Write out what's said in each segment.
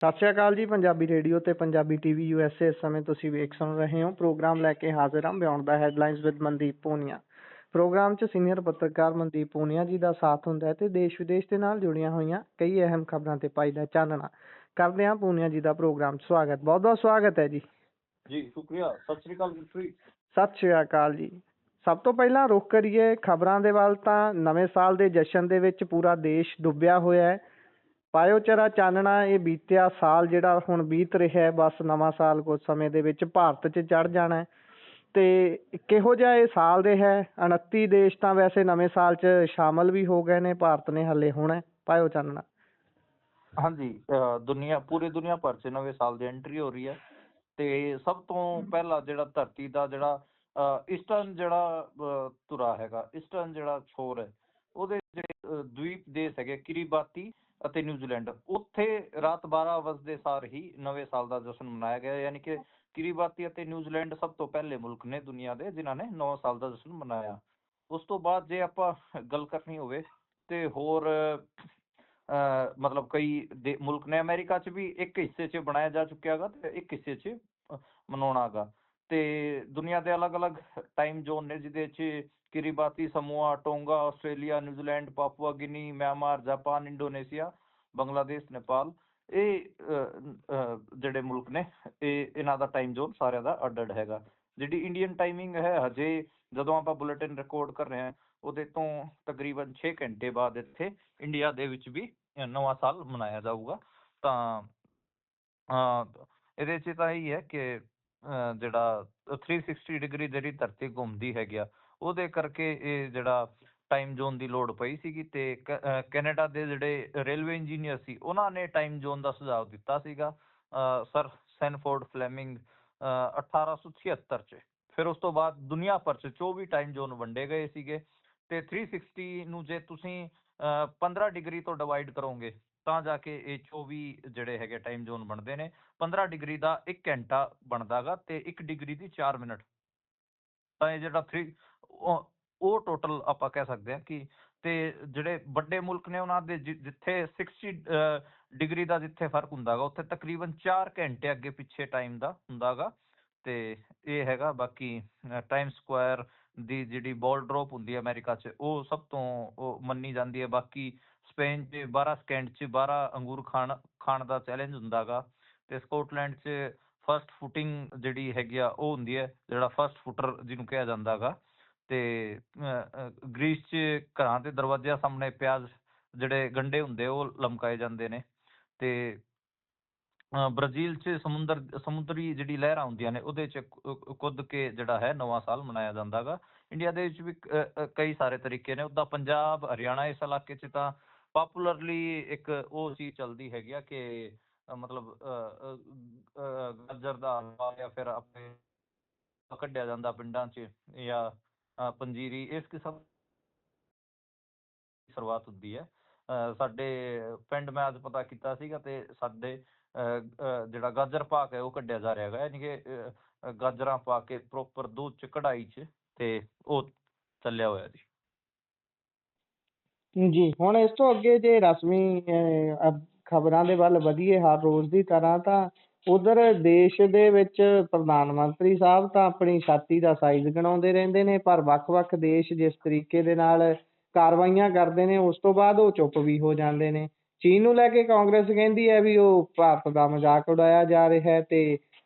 ਸਤਿ ਸ਼੍ਰੀ ਅਕਾਲ ਜੀ। ਪੰਜਾਬੀ ਰੇਡੀਓ ਤੇ ਪੰਜਾਬੀ ਟੀਵੀ USA ਇਸ ਸਮੇਂ ਤੁਸੀਂ ਵੇਖ ਸੁਣ ਰਹੇ ਹੋ। ਪ੍ਰੋਗਰਾਮ ਲੈ ਕੇ ਹਾਜ਼ਰ ਹਾਂ beyond the headlines with Mandeep Punia. Programme 'ਚ ਸੀਨੀਅਰ ਪੱਤਰਕਾਰ ਮਨਦੀਪ ਪੂਨੀਆ ਜੀ ਦਾ ਸਾਥ ਹੁੰਦਾ ਹੈ ਤੇ ਦੇਸ਼ ਵਿਦੇਸ਼ ਦੇ ਨਾਲ ਜੁੜੀਆਂ ਹੋਈਆਂ ਕਈ ਅਹਿਮ ਖਬਰਾਂ ਤੇ ਪਾਈਦਾ ਚਾਨਣਾ ਕਰਦੇ ਹਾਂ। ਪੂਨੀਆ ਜੀ ਦਾ ਪ੍ਰੋਗਰਾਮ 'ਚ ਸਵਾਗਤ, ਬਹੁਤ ਬਹੁਤ ਸਵਾਗਤ ਹੈ ਜੀ। ਜੀ ਸ਼ੁਕਰੀਆ। ਸਤਿ ਸ਼੍ਰੀ ਅਕਾਲ ਜੀ। ਸਤਿ ਸ਼੍ਰੀ ਅਕਾਲ ਜੀ। ਸਭ ਤੋਂ ਪਹਿਲਾਂ ਰੁਖ ਕਰੀਏ ਖਬਰਾਂ ਦੇ ਵੱਲ ਤਾਂ ਨਵੇਂ ਸਾਲ ਦੇ ਜਸ਼ਨ ਦੇ ਵਿੱਚ ਪੂਰਾ ਦੇਸ਼ ਡੁੱਬਿਆ ਹੋਇਆ ਹੈ। ਪਾਇਓ ਚਰਾ ਚਾਨਣਾ ਇਹ ਬੀਤਿਆ ਸਾਲ ਜਿਹੜਾ ਹੁਣ ਬੀਤ ਰਿਹਾ ਹੈ, ਬਸ ਨਵਾਂ ਸਾਲ ਕੁਝ ਸਮੇਂ ਦੇ ਵਿੱਚ ਭਾਰਤ 'ਚ ਚੜ੍ਹ ਜਾਣਾ ਹੈ। ਤੇ ਕਿਹੋ ਜਿਹਾ ਇਹ ਸਾਲ ਰਿਹਾ ਹੈ? 29 ਦੇਸ਼ ਤਾਂ ਵੈਸੇ ਨਵੇਂ ਸਾਲ 'ਚ ਸ਼ਾਮਲ ਵੀ ਹੋ ਗਏ ਨੇ, ਭਾਰਤ ਨੇ ਹਲੇ ਹੋਣਾ। ਪਾਇਓ ਚਾਨਣਾ। ਹਾਂਜੀ, ਪੂਰੀ ਦੁਨੀਆ ਭਰ 'ਚ ਨਵੇਂ ਸਾਲ ਦੀ ਐਂਟਰੀ ਹੋ ਰਹੀ ਹੈ ਤੇ ਸਭ ਤੋਂ ਪਹਿਲਾਂ ਜਿਹੜਾ ਧਰਤੀ ਦਾ ਜਿਹੜਾ ਈਸਟਰਨ ਜਿਹੜਾ ਧੁਰਾ ਹੈਗਾ, ਈਸਟਰਨ ਜਿਹੜਾ ਛੋਰ ਹੈ, ਉਹਦੇ ਜਿਹੜੇ ਦਵੀਪ ਦੇਸ਼ ਹੈਗੇ ਕਿਰੀਬਾਤੀ ਅਤੇ ਨਿਊਜ਼ੀਲੈਂਡ, ਉੱਥੇ ਰਾਤ 12 ਵਜੇ ਸਾਰ ਹੀ ਨਵੇਂ ਸਾਲ ਦਾ ਜਸ਼ਨ ਮਨਾਇਆ ਗਿਆ। ਯਾਨੀ ਕਿ ਕਿਰੀਬਾਤੀ ਅਤੇ ਨਿਊਜ਼ੀਲੈਂਡ ਸਭ ਤੋਂ ਪਹਿਲੇ ਮੁਲਕ ਨੇ ਦੁਨੀਆ ਦੇ ਜਿਨ੍ਹਾਂ ਨੇ ਨਵਾਂ ਸਾਲ ਦਾ ਜਸ਼ਨ ਮਨਾਇਆ। ਉਸ ਤੋਂ ਬਾਅਦ ਜੇ ਆਪਾਂ ਗੱਲ ਕਰਨੀ ਹੋਵੇ ਤੇ ਹੋਰ ਮਤਲਬ ਕਈ ਮੁਲਕ ਨੇ। ਅਮਰੀਕਾ 'ਚ ਵੀ ਇੱਕ ਹਿੱਸੇ 'ਚ ਬਣਾਇਆ ਜਾ ਚੁੱਕਿਆ ਹੈਗਾ ਤੇ ਇੱਕ ਹਿੱਸੇ 'ਚ ਮਨਾਉਣਾ ਹੈਗਾ। ਤੇ ਦੁਨੀਆ ਦੇ ਅਲੱਗ-ਅਲੱਗ ਟਾਈਮ ਜ਼ੋਨ ਨੇ, ਜਿਹਦੇ 'ਚ Kiribati, Samoa, Tonga, Australia, New Zealand, Papua Guinea, Myanmar, Japan, Indonesia, Bangladesh, Nepal, ਇਹ ਜਿਹੜੇ ਮੁਲਕ ਨੇ, ਇਹਨਾਂ ਦਾ ਟਾਈਮ ਜ਼ੋਨ ਸਾਰਿਆਂ ਦਾ ਅੱਡ-ਅੱਡ ਹੈਗਾ। ਜਿਹੜੀ ਇੰਡੀਅਨ ਟਾਈਮਿੰਗ ਹੈ, ਹਜੇ ਜਦੋਂ ਆਪਾਂ ਬੁਲੇਟਿਨ ਰਿਕਾਰਡ ਕਰ ਰਹੇ ਹਾਂ ਉਹਦੇ ਤੋਂ ਤਕਰੀਬਨ 6 ਘੰਟੇ ਬਾਅਦ ਇੱਥੇ ਇੰਡੀਆ ਦੇ ਵਿੱਚ ਵੀ ਨਵਾਂ ਸਾਲ ਮਨਾਇਆ ਜਾਊਗਾ। ਤਾਂ ਇਹਦੇ 'ਚ ਤਾਂ ਇਹੀ ਹੈ ਕਿ ਜਿਹੜਾ 360 ਡਿਗਰੀ ਜਿਹੜੀ ਧਰਤੀ ਘੁੰਮਦੀ ਹੈਗੀ ਆ, ਉਹਦੇ ਕਰਕੇ ਇਹ ਜਿਹੜਾ ਟਾਈਮ ਜ਼ੋਨ ਦੀ ਲੋੜ ਪਈ ਸੀਗੀ। ਤੇ ਕੈਨੇਡਾ ਦੇ ਜਿਹੜੇ ਰੇਲਵੇ ਇੰਜੀਨੀਅਰ ਸੀ, ਉਹਨਾਂ ਨੇ ਟਾਈਮ ਜ਼ੋਨ ਦਾ ਸੁਝਾਅ ਦਿੱਤਾ ਸੀਗਾ, ਸਰ ਸੈਨਫੋਰਡ ਫਲੈਮਿੰਗ, 1876 'ਚ। ਫਿਰ ਉਸ ਤੋਂ ਬਾਅਦ ਦੁਨੀਆ ਭਰ 'ਚ 24 ਟਾਈਮ ਜ਼ੋਨ ਵੰਡੇ ਗਏ ਸੀਗੇ ਤੇ 360 ਨੂੰ ਜੇ ਤੁਸੀਂ 15 ਡਿਗਰੀ ਤੋਂ ਡਿਵਾਈਡ ਕਰੋਗੇ ਤਾਂ ਜਾ ਕੇ ਇਹ 24 ਜਿਹੜੇ ਹੈਗੇ ਟਾਈਮ ਜ਼ੋਨ ਬਣਦੇ ਨੇ। 15 ਡਿਗਰੀ ਦਾ 1 ਘੰਟਾ ਬਣਦਾ ਗਾ ਤੇ 1 ਡਿਗਰੀ ਦੀ 4 ਮਿੰਟ। ਤਾਂ ਇਹ ਜਿਹੜਾ ਉਹ ਟੋਟਲ ਆਪਾਂ ਕਹਿ ਸਕਦੇ ਹਾਂ ਕਿ ਤੇ ਜਿਹੜੇ ਵੱਡੇ ਮੁਲਕ ਨੇ ਉਹਨਾਂ ਦੇ ਜਿੱਥੇ 60 ਡਿਗਰੀ ਦਾ ਜਿੱਥੇ ਫਰਕ ਹੁੰਦਾ ਗਾ, ਉੱਥੇ ਤਕਰੀਬਨ 4 ਘੰਟੇ ਅੱਗੇ ਪਿੱਛੇ ਟਾਈਮ ਦਾ ਹੁੰਦਾ ਗਾ। ਤੇ ਇਹ ਹੈਗਾ। ਬਾਕੀ ਟਾਈਮ ਸਕੁਆਇਰ ਦੀ ਜਿਹੜੀ ਬਾਲ ਡ੍ਰੌਪ ਹੁੰਦੀ ਹੈ ਅਮਰੀਕਾ 'ਚ, ਉਹ ਸਭ ਤੋਂ ਉਹ ਮੰਨੀ ਜਾਂਦੀ ਹੈ। ਬਾਕੀ ਸਪੇਨ 'ਚ 12 ਸਕਿੰਟ 'ਚ 12 ਅੰਗੂਰ ਖਾਣ ਦਾ ਚੈਲੰਜ ਹੁੰਦਾ ਗਾ। ਤੇ ਸਕਾਟਲੈਂਡ 'ਚ ਫਸਟ ਫੁਟਿੰਗ ਜਿਹੜੀ ਹੈਗੀ ਆ ਉਹ ਹੁੰਦੀ ਹੈ, ਜਿਹੜਾ ਫਸਟ ਫੁੱਟਰ ਜਿਹਨੂੰ ਕਿਹਾ ਜਾਂਦਾ ਗਾ। ਤੇ ਗ੍ਰੀਸ 'ਚ ਘਰਾਂ ਦੇ ਦਰਵਾਜ਼ਿਆਂ ਸਾਹਮਣੇ ਪਿਆਜ਼ ਜਿਹੜੇ ਗੰਢੇ ਹੁੰਦੇ ਉਹ ਲਮਕਾਏ ਜਾਂਦੇ ਨੇ। ਤੇ ਬ੍ਰਾਜ਼ੀਲ 'ਚ ਸਮੁੰਦਰੀ ਜਿਹੜੀ ਲਹਿਰਾਂ ਹੁੰਦੀਆਂ ਨੇ ਉਹਦੇ 'ਚ ਕੁੱਦ ਕੇ ਜਿਹੜਾ ਹੈ ਨਵਾਂ ਸਾਲ ਮਨਾਇਆ ਜਾਂਦਾ ਗਾ। ਇੰਡੀਆ ਦੇ ਵਿੱਚ ਵੀ ਕਈ ਸਾਰੇ ਤਰੀਕੇ ਨੇ। ਉੱਦਾਂ ਪੰਜਾਬ, ਹਰਿਆਣਾ ਇਸ ਇਲਾਕੇ 'ਚ ਤਾਂ ਪਾਪੂਲਰਲੀ ਇੱਕ ਉਹ ਚੀਜ਼ ਚੱਲਦੀ ਹੈਗੀ ਆ ਕਿ ਮਤਲਬ ਗਾਜਰ ਦਾ ਹਲਵਾ ਜਾਂ ਫਿਰ ਆਪਣੇ ਕੱਢਿਆ ਜਾਂਦਾ ਪਿੰਡਾਂ 'ਚ, ਜਾਂ ਪੰਜੀਰੀ, ਇਸ ਕਿਸਮ ਦੀ ਸ਼ੁਰੂਆਤ ਹੁੰਦੀ ਹੈ। ਸਾਡੇ ਪਿੰਡ ਮੈਂ ਅੱਜ ਪਤਾ ਕੀਤਾ ਸੀਗਾ ਤੇ ਸਾਡੇ ਜਿਹੜਾ ਗਾਜਰ ਪਾਕ ਹੈ ਉਹ ਕੱਢਿਆ ਜਾ ਰਿਹਾ ਹੈਗਾ। ਯਾਨੀ ਕਿ ਗਾਜਰਾਂ ਪਾ ਕੇ ਪ੍ਰੋਪਰ ਦੁੱਧ 'ਚ, ਕਢਾਈ 'ਚ, ਤੇ ਉਹ ਚੱਲਿਆ ਹੋਇਆ ਜੀ। ਜੀ ਹੁਣ ਇਸ ਤੋਂ ਅੱਗੇ ਜੇ ਰਸਮੀ ਖਬਰਾਂ ਦੇ ਵੱਲ ਵਧੀਏ ਹਰ ਰੋਜ਼ ਦੀ ਤਰ੍ਹਾਂ, ਤਾਂ ਉਧਰ ਦੇਸ਼ ਦੇ ਵਿੱਚ ਪ੍ਰਧਾਨ ਮੰਤਰੀ ਸਾਹਿਬ ਤਾਂ ਆਪਣੀ ਛਾਤੀ ਦਾ ਸਾਈਜ਼ ਗਿਣਾਉਂਦੇ ਰਹਿੰਦੇ ਨੇ, ਪਰ ਵੱਖ-ਵੱਖ ਦੇਸ਼ ਜਿਸ ਤਰੀਕੇ ਦੇ ਨਾਲ ਕਾਰਵਾਈਆਂ ਕਰਦੇ ਨੇ ਉਸ ਤੋਂ ਬਾਅਦ ਉਹ ਚੁੱਪ ਵੀ ਹੋ ਜਾਂਦੇ ਨੇ। ਚੀਨ ਨੂੰ ਲੈ ਕੇ ਕਾਂਗਰਸ ਕਹਿੰਦੀ ਹੈ ਵੀ ਉਹ ਭਾਰਤ ਦਾ ਮਜ਼ਾਕ ਉਡਾਇਆ ਜਾ ਰਿਹਾ ਹੈ, ਤੇ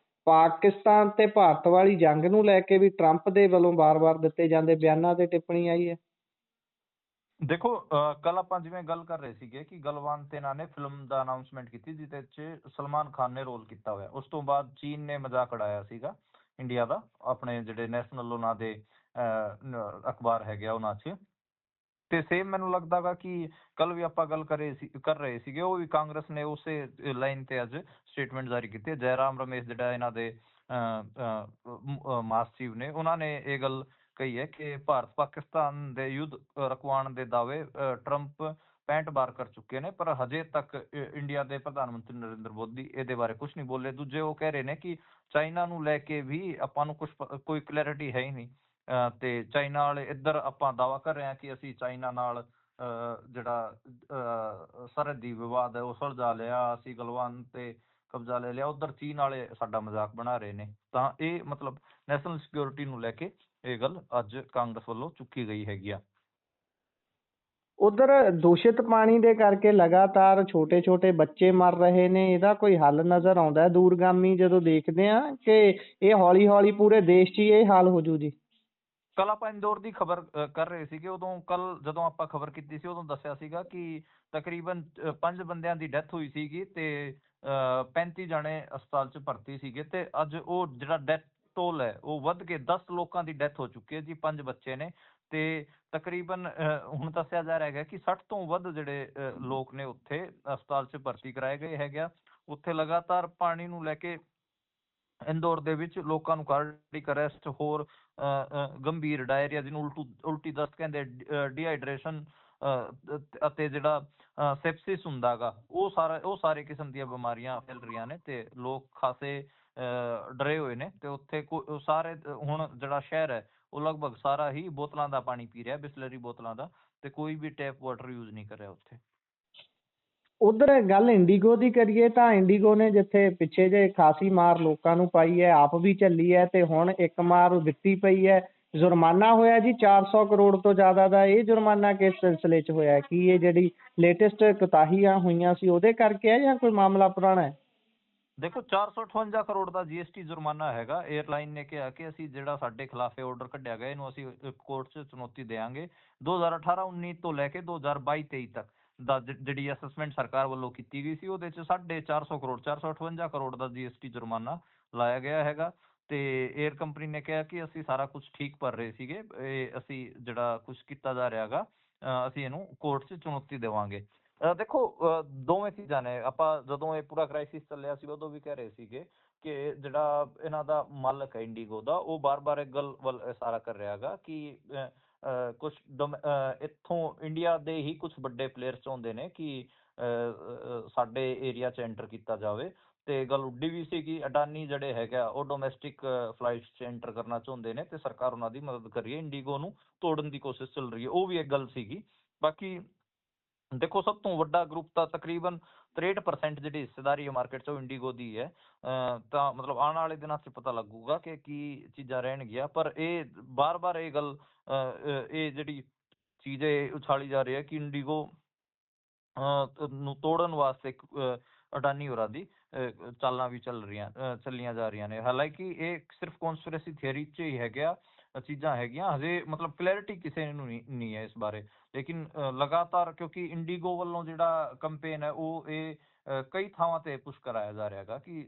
ਪਾਕਿਸਤਾਨ ਤੇ ਭਾਰਤ ਵਾਲੀ ਜੰਗ ਨੂੰ ਲੈ ਕੇ ਵੀ ਟਰੰਪ ਦੇ ਵੱਲੋਂ ਵਾਰ-ਵਾਰ ਦਿੱਤੇ ਜਾਂਦੇ ਬਿਆਨਾਂ ਤੇ ਟਿੱਪਣੀ ਆਈ ਹੈ। ਦੇਖੋ, ਕੱਲ ਆਪਾਂ ਜਿਵੇਂ ਗੱਲ ਕਰ ਰਹੇ ਸੀਗੇ ਕਿ ਗਲਵੰਤ ਇਹਨਾਂ ਨੇ ਫਿਲਮ ਦਾ ਅਨਾਊਂਸਮੈਂਟ ਕੀਤੀ ਜਿਹਦੇ 'ਚ ਸਲਮਾਨ ਖਾਨ ਨੇ ਰੋਲ ਕੀਤਾ ਹੋਇਆ। ਉਸ ਤੋਂ ਬਾਅਦ ਚੀਨ ਨੇ ਮਜ਼ਾਕ ਉਡਾਇਆ ਸੀਗਾ ਇੰਡੀਆ ਦਾ, ਆਪਣੇ ਜਿਹੜੇ ਨੈਸ਼ਨਲ ਉਹਨਾਂ ਦੇ ਅਖਬਾਰ ਹੈਗੇ ਆ ਉਹਨਾਂ 'ਚ। ਤੇ ਸੇਮ ਮੈਨੂੰ ਲੱਗਦਾ ਗਾ ਕਿ ਕੱਲ ਵੀ ਆਪਾਂ ਗੱਲ ਕਰ ਰਹੇ ਸੀਗੇ, ਉਹ ਵੀ ਕਾਂਗਰਸ ਨੇ ਉਸੇ ਲਾਈਨ ਤੇ ਅੱਜ ਸਟੇਟਮੈਂਟ ਜਾਰੀ ਕੀਤੀ ਹੈ। ਜੈਰਾਮ ਰਮੇਸ਼ ਜਿਹੜਾ ਇਹਨਾਂ ਦੇ ਮਹਾਸਚਿਵ ਨੇ, ਉਹਨਾਂ ਨੇ ਇਹ ਗੱਲ ਕਹੀ ਹੈ ਕਿ ਭਾਰਤ ਪਾਕਿਸਤਾਨ ਦੇ ਯੁੱਧ ਰੁਕਵਾਉਣ ਦੇ ਦਾਅਵੇ ਟਰੰਪ 65 ਵਾਰ ਕਰ ਚੁੱਕੇ ਨੇ, ਪਰ ਹਜੇ ਤੱਕ ਇੰਡੀਆ ਦੇ ਪ੍ਰਧਾਨ ਮੰਤਰੀ ਨਰਿੰਦਰ ਮੋਦੀ ਇਹਦੇ ਬਾਰੇ ਕੁਝ ਨਹੀਂ ਬੋਲੇ। ਦੂਜੇ ਉਹ ਕਹਿ ਰਹੇ ਨੇ ਕਿ ਚਾਈਨਾ ਨੂੰ ਲੈ ਕੇ ਵੀ ਆਪਾਂ ਨੂੰ ਕੋਈ ਕਲੈਰਿਟੀ ਹੈ ਹੀ ਨਹੀਂ। ਤੇ ਚਾਈਨਾ ਵਾਲੇ ਇੱਧਰ ਆਪਾਂ ਦਾਅਵਾ ਕਰ ਰਹੇ ਹਾਂ ਕਿ ਅਸੀਂ ਚਾਈਨਾ ਨਾਲ ਜਿਹੜਾ ਸਰਹੱਦੀ ਵਿਵਾਦ ਹੈ ਉਹ ਸੁਲਝਾ ਲਿਆ, ਅਸੀਂ ਗਲਵਾਨ ਤੇ ਕਬਜ਼ਾ ਲੈ ਲਿਆ, ਉਧਰ ਚੀਨ ਵਾਲੇ ਸਾਡਾ ਮਜ਼ਾਕ ਬਣਾ ਰਹੇ ਨੇ। ਤਾਂ ਇਹ ਮਤਲਬ ਨੈਸ਼ਨਲ ਸਿਕਿਉਰਿਟੀ ਨੂੰ ਲੈ ਕੇ ਇਹ ਗੱਲ ਅੱਜ ਕਾਂਗਰਸ ਵੱਲੋਂ ਚੁੱਕੀ ਗਈ ਹੈਗੀ ਆ। ਉਧਰ ਦੂਸ਼ਿਤ ਪਾਣੀ ਦੇ ਕਰਕੇ ਲਗਾਤਾਰ ਛੋਟੇ ਛੋਟੇ ਬੱਚੇ ਮਰ ਰਹੇ ਨੇ, ਇਹਦਾ ਕੋਈ ਹੱਲ ਨਜ਼ਰ ਆਉਂਦਾ ਹੈ ਦੂਰਗਾਮੀ ਜਦੋਂ ਦੇਖਦੇ ਆ ਕਿ ਇਹ ਹੌਲੀ ਹੌਲੀ ਪੂਰੇ ਦੇਸ਼ 'ਚ ਹੀ ਇਹ ਹਾਲ ਹੋ ਜੂ ਜੀ? ਕੱਲ ਆਪਾਂ ਇੰਦੌਰ ਦੀ ਖਬਰ ਕਰ ਰਹੇ ਸੀਗੇ, ਉਦੋਂ ਕੱਲ ਜਦੋਂ ਆਪਾਂ ਖਬਰ ਕੀਤੀ ਸੀ ਉਦੋਂ ਦੱਸਿਆ ਸੀਗਾ ਕਿ ਤਕਰੀਬਨ 5 ਬੰਦਿਆਂ ਦੀ ਡੈਥ ਹੋਈ ਸੀਗੀ ਤੇ 35 ਜਣੇ ਹਸਪਤਾਲ 'ਚ ਭਰਤੀ ਸੀਗੇ, ਤੇ ਅੱਜ ਉਹ ਜਿਹੜਾ ਡੈਥ ਟੋਲ ਹੈ ਉਹ ਵੱਧ ਕੇ 10 ਲੋਕਾਂ ਦੀ ਡੈਥ ਹੋ ਚੁੱਕੀ ਹੈ ਜੀ। 5 ਬੱਚੇ ਨੇ ਤੇ ਤਕਰੀਬਨ ਹੁਣ ਦੱਸਿਆ ਜਾ ਰਿਹਾ ਹੈਗਾ ਕਿ 60 ਤੋਂ ਵੱਧ ਜਿਹੜੇ ਲੋਕ ਨੇ ਉੱਥੇ ਹਸਪਤਾਲ 'ਚ ਭਰਤੀ ਕਰਾਏ ਗਏ ਹੈਗੇ ਆ। ਉੱਥੇ ਲਗਾਤਾਰ ਪਾਣੀ ਨੂੰ ਲੈ ਕੇ ਇੰਦੌਰ ਦੇ ਵਿੱਚ ਲੋਕਾਂ ਨੂੰ ਕਾਰਡਿਕ ਅਰੈਸਟ, ਹੋਰ ਗੰਭੀਰ ਡਾਇਰੀਆ ਜਿਹਨੂੰ ਉਲਟੀ ਦਸਤ ਕਹਿੰਦੇ, ਡੀਹਾਈਡਰੇਸ਼ਨ ਅਤੇ ਜਿਹੜਾ ਸੈਪਸਿਸ ਹੁੰਦਾ ਗਾ, ਉਹ ਸਾਰੇ ਕਿਸਮ ਦੀਆਂ ਬਿਮਾਰੀਆਂ ਫੈਲ ਰਹੀਆਂ ਨੇ ਤੇ ਲੋਕ ਖਾਸੇ ਡਰੇ ਹੋਏ ਨੇ। ਤੇ ਉੱਥੇ ਸਾਰੇ ਹੁਣ ਜਿਹੜਾ ਸ਼ਹਿਰ ਹੈ ਉਹ ਲਗਭਗ ਸਾਰਾ ਹੀ ਬੋਤਲਾਂ ਦਾ ਪਾਣੀ ਪੀ ਰਿਹਾ, ਬਿਸਲਰੀ ਬੋਤਲਾਂ ਦਾ, ਤੇ ਕੋਈ ਵੀ ਟੈਪ ਵਾਟਰ ਯੂਜ਼ ਨਹੀਂ ਕਰ ਰਿਹਾ ਉੱਥੇ। ਉਧਰ ਗੱਲ ਇੰਡੀਗੋ ਦੀ ਕਰੀਏ ਤਾਂ ਇੰਡੀਗੋ ਨੇ ਜਿੱਥੇ ਪਿੱਛੇ ਜੇ ਖਾਸੀ ਮਾਰ ਲੋਕਾਂ ਨੂੰ ਪਾਈ ਹੈ, ਆਪ ਵੀ ਝੱਲੀ ਹੈ, ਤੇ ਹੁਣ ਇੱਕ ਮਾਰ ਦਿੱਤੀ ਪਈ ਹੈ, ਜੁਰਮਾਨਾ ਹੋਇਆ ਜੀ 400 ਕਰੋੜ ਤੋਂ ਜ਼ਿਆਦਾ ਦਾ। ਇਹ ਜੁਰਮਾਨਾ ਕਿਸ ਸਿਲਸਿਲੇ 'ਚ ਹੋਇਆ? ਕੀ ਇਹ ਜਿਹੜੀ ਲੇਟੈਸਟ ਕੁਤਾਹੀਆਂ ਹੋਈਆਂ ਸੀ ਉਹਦੇ ਕਰਕੇ ਹੈ ਜਾਂ ਕੋਈ ਮਾਮਲਾ ਪੁਰਾਣਾ ਹੈ? ਦੇਖੋ 458 ਕਰੋੜ ਦਾ GST ਜੁਰਮਾਨਾ ਹੈਗਾ। 에ਅਰਲਾਈਨ ਨੇ ਕਿਹਾ ਕਿ ਅਸੀਂ ਜਿਹੜਾ ਸਾਡੇ ਖਿਲਾਫ ਇਹ ਆਰਡਰ ਕੱਢਿਆ ਗਿਆ ਇਹਨੂੰ ਅਸੀਂ ਕੋਰਟ 'ਚ ਚੁਣੌਤੀ ਦੇਵਾਂਗੇ। 2018-19 ਤੋਂ ਲੈ ਕੇ 2022-23 ਤੱਕ ਦਾ ਜਿਹੜੀ ਅਸੈਸਮੈਂਟ ਸਰਕਾਰ ਵੱਲੋਂ ਕੀਤੀ ਗਈ ਸੀ ਉਹਦੇ 'ਚ 450 ਕਰੋੜ 458 ਕਰੋੜ ਦਾ GST ਜੁਰਮਾਨਾ ਲਾਇਆ ਗਿਆ ਹੈਗਾ। ਤੇ 에ਅਰ ਕੰਪਨੀ ਨੇ ਕਿਹਾ ਕਿ ਅਸੀਂ ਸਾਰਾ ਕੁਝ ਠੀਕ ਭਰ ਰਹੇ ਸੀਗੇ, ਇਹ ਅਸੀਂ ਜਿਹੜਾ ਕੁਝ ਕੀਤਾ ਜਾ ਰਿਹਾ ਹੈਗਾ ਅਸੀਂ ਇਹਨੂੰ ਕੋਰਟ 'ਚ ਚੁਣੌਤੀ ਦੇਵਾਂਗੇ। ਦੇਖੋ ਦੋਵੇਂ ਚੀਜ਼ਾਂ ਨੇ। ਆਪਾਂ ਜਦੋਂ ਇਹ ਪੂਰਾ ਕ੍ਰਾਈਸਿਸ ਚੱਲਿਆ ਸੀ ਉਦੋਂ ਵੀ ਕਹਿ ਰਹੇ ਸੀਗੇ ਕਿ ਜਿਹੜਾ ਇਹਨਾਂ ਦਾ ਮਾਲਕ ਹੈ ਇੰਡੀਗੋ ਦਾ, ਉਹ ਬਾਰ-ਬਾਰ ਇੱਕ ਗੱਲ ਵੱਲ ਇਸ਼ਾਰਾ ਕਰ ਰਿਹਾ ਹੈਗਾ ਕਿ ਕੁਝ ਇੱਥੋਂ ਇੰਡੀਆ ਦੇ ਹੀ ਕੁਝ ਵੱਡੇ ਪਲੇਅਰਸ ਚਾਹੁੰਦੇ ਨੇ ਕਿ ਸਾਡੇ ਏਰੀਆ 'ਚ ਐਂਟਰ ਕੀਤਾ ਜਾਵੇ। ਤੇ ਗੱਲ ਉੱਡੀ ਵੀ ਸੀ ਕਿ ਅਡਾਨੀ ਜਿਹੜੇ ਹੈਗਾ ਉਹ ਡੋਮੈਸਟਿਕ ਫਲਾਈਟਸ 'ਚ ਐਂਟਰ ਕਰਨਾ ਚਾਹੁੰਦੇ ਨੇ ਤੇ ਸਰਕਾਰ ਉਹਨਾਂ ਦੀ ਮਦਦ ਕਰ ਰਹੀ ਹੈ, ਇੰਡੀਗੋ ਨੂੰ ਤੋੜਨ ਦੀ ਕੋਸ਼ਿਸ਼ ਚੱਲ ਰਹੀ ਹੈ। ਉਹ ਵੀ ਇੱਕ ਗੱਲ ਸੀਗੀ। ਬਾਕੀ ਦੇਖੋ ਸਭ ਤੋਂ ਵੱਡਾ ਗਰੁੱਪ ਤਾਂ ਤਕਰੀਬਨ 63% ਜਿਹੜੀ ਹਿੱਸੇਦਾਰੀ ਹੈ ਮਾਰਕੀਟ 'ਚ ਉਹ ਇੰਡੀਗੋ ਦੀ ਹੈ। ਤਾਂ ਮਤਲਬ ਆਉਣ ਵਾਲੇ ਦਿਨਾਂ 'ਚ ਪਤਾ ਲੱਗੂਗਾ ਕਿ ਕੀ ਚੀਜ਼ਾਂ ਰਹਿਣਗੀਆਂ। ਪਰ ਇਹ ਬਾਰ-ਬਾਰ ਇਹ ਗੱਲ ਇਹ ਜਿਹੜੀ ਚੀਜ਼ ਇਹ ਉਛਾਲੀ ਜਾ ਰਹੀ ਹੈ ਕਿ ਇੰਡੀਗੋ ਨੂੰ ਤੋੜਨ ਵਾਸਤੇ ਅਡਾਨੀ ਹੋਰਾਂ ਦੀ ਚਾਲਾਂ ਵੀ ਚੱਲੀਆਂ ਜਾ ਰਹੀਆਂ ਨੇ। ਹਾਲਾਂਕਿ ਇਹ ਸਿਰਫ ਕੌਨਸਪੀਰੇਸੀ ਥਿਊਰੀ 'ਚ ਹੀ ਹੈਗਾ, ਚੀਜ਼ਾਂ ਹੈਗੀਆਂ, ਹਜੇ ਮਤਲਬ ਕਲੈਰਿਟੀ ਕਿਸੇ ਨੂੰ ਨਹੀਂ ਹੈ ਇਸ ਬਾਰੇ। ਲੇਕਿਨ ਲਗਾਤਾਰ ਕਿਉਂਕਿ ਇੰਡੀਗੋ ਵੱਲੋਂ ਜਿਹੜਾ ਕੰਪੇਨ ਹੈ ਉਹ ਇਹ ਕਈ ਥਾਵਾਂ ਤੇ ਪੁਸ਼ ਕਰਾਇਆ ਜਾ ਰਿਹਾ ਹੈਗਾ ਕਿ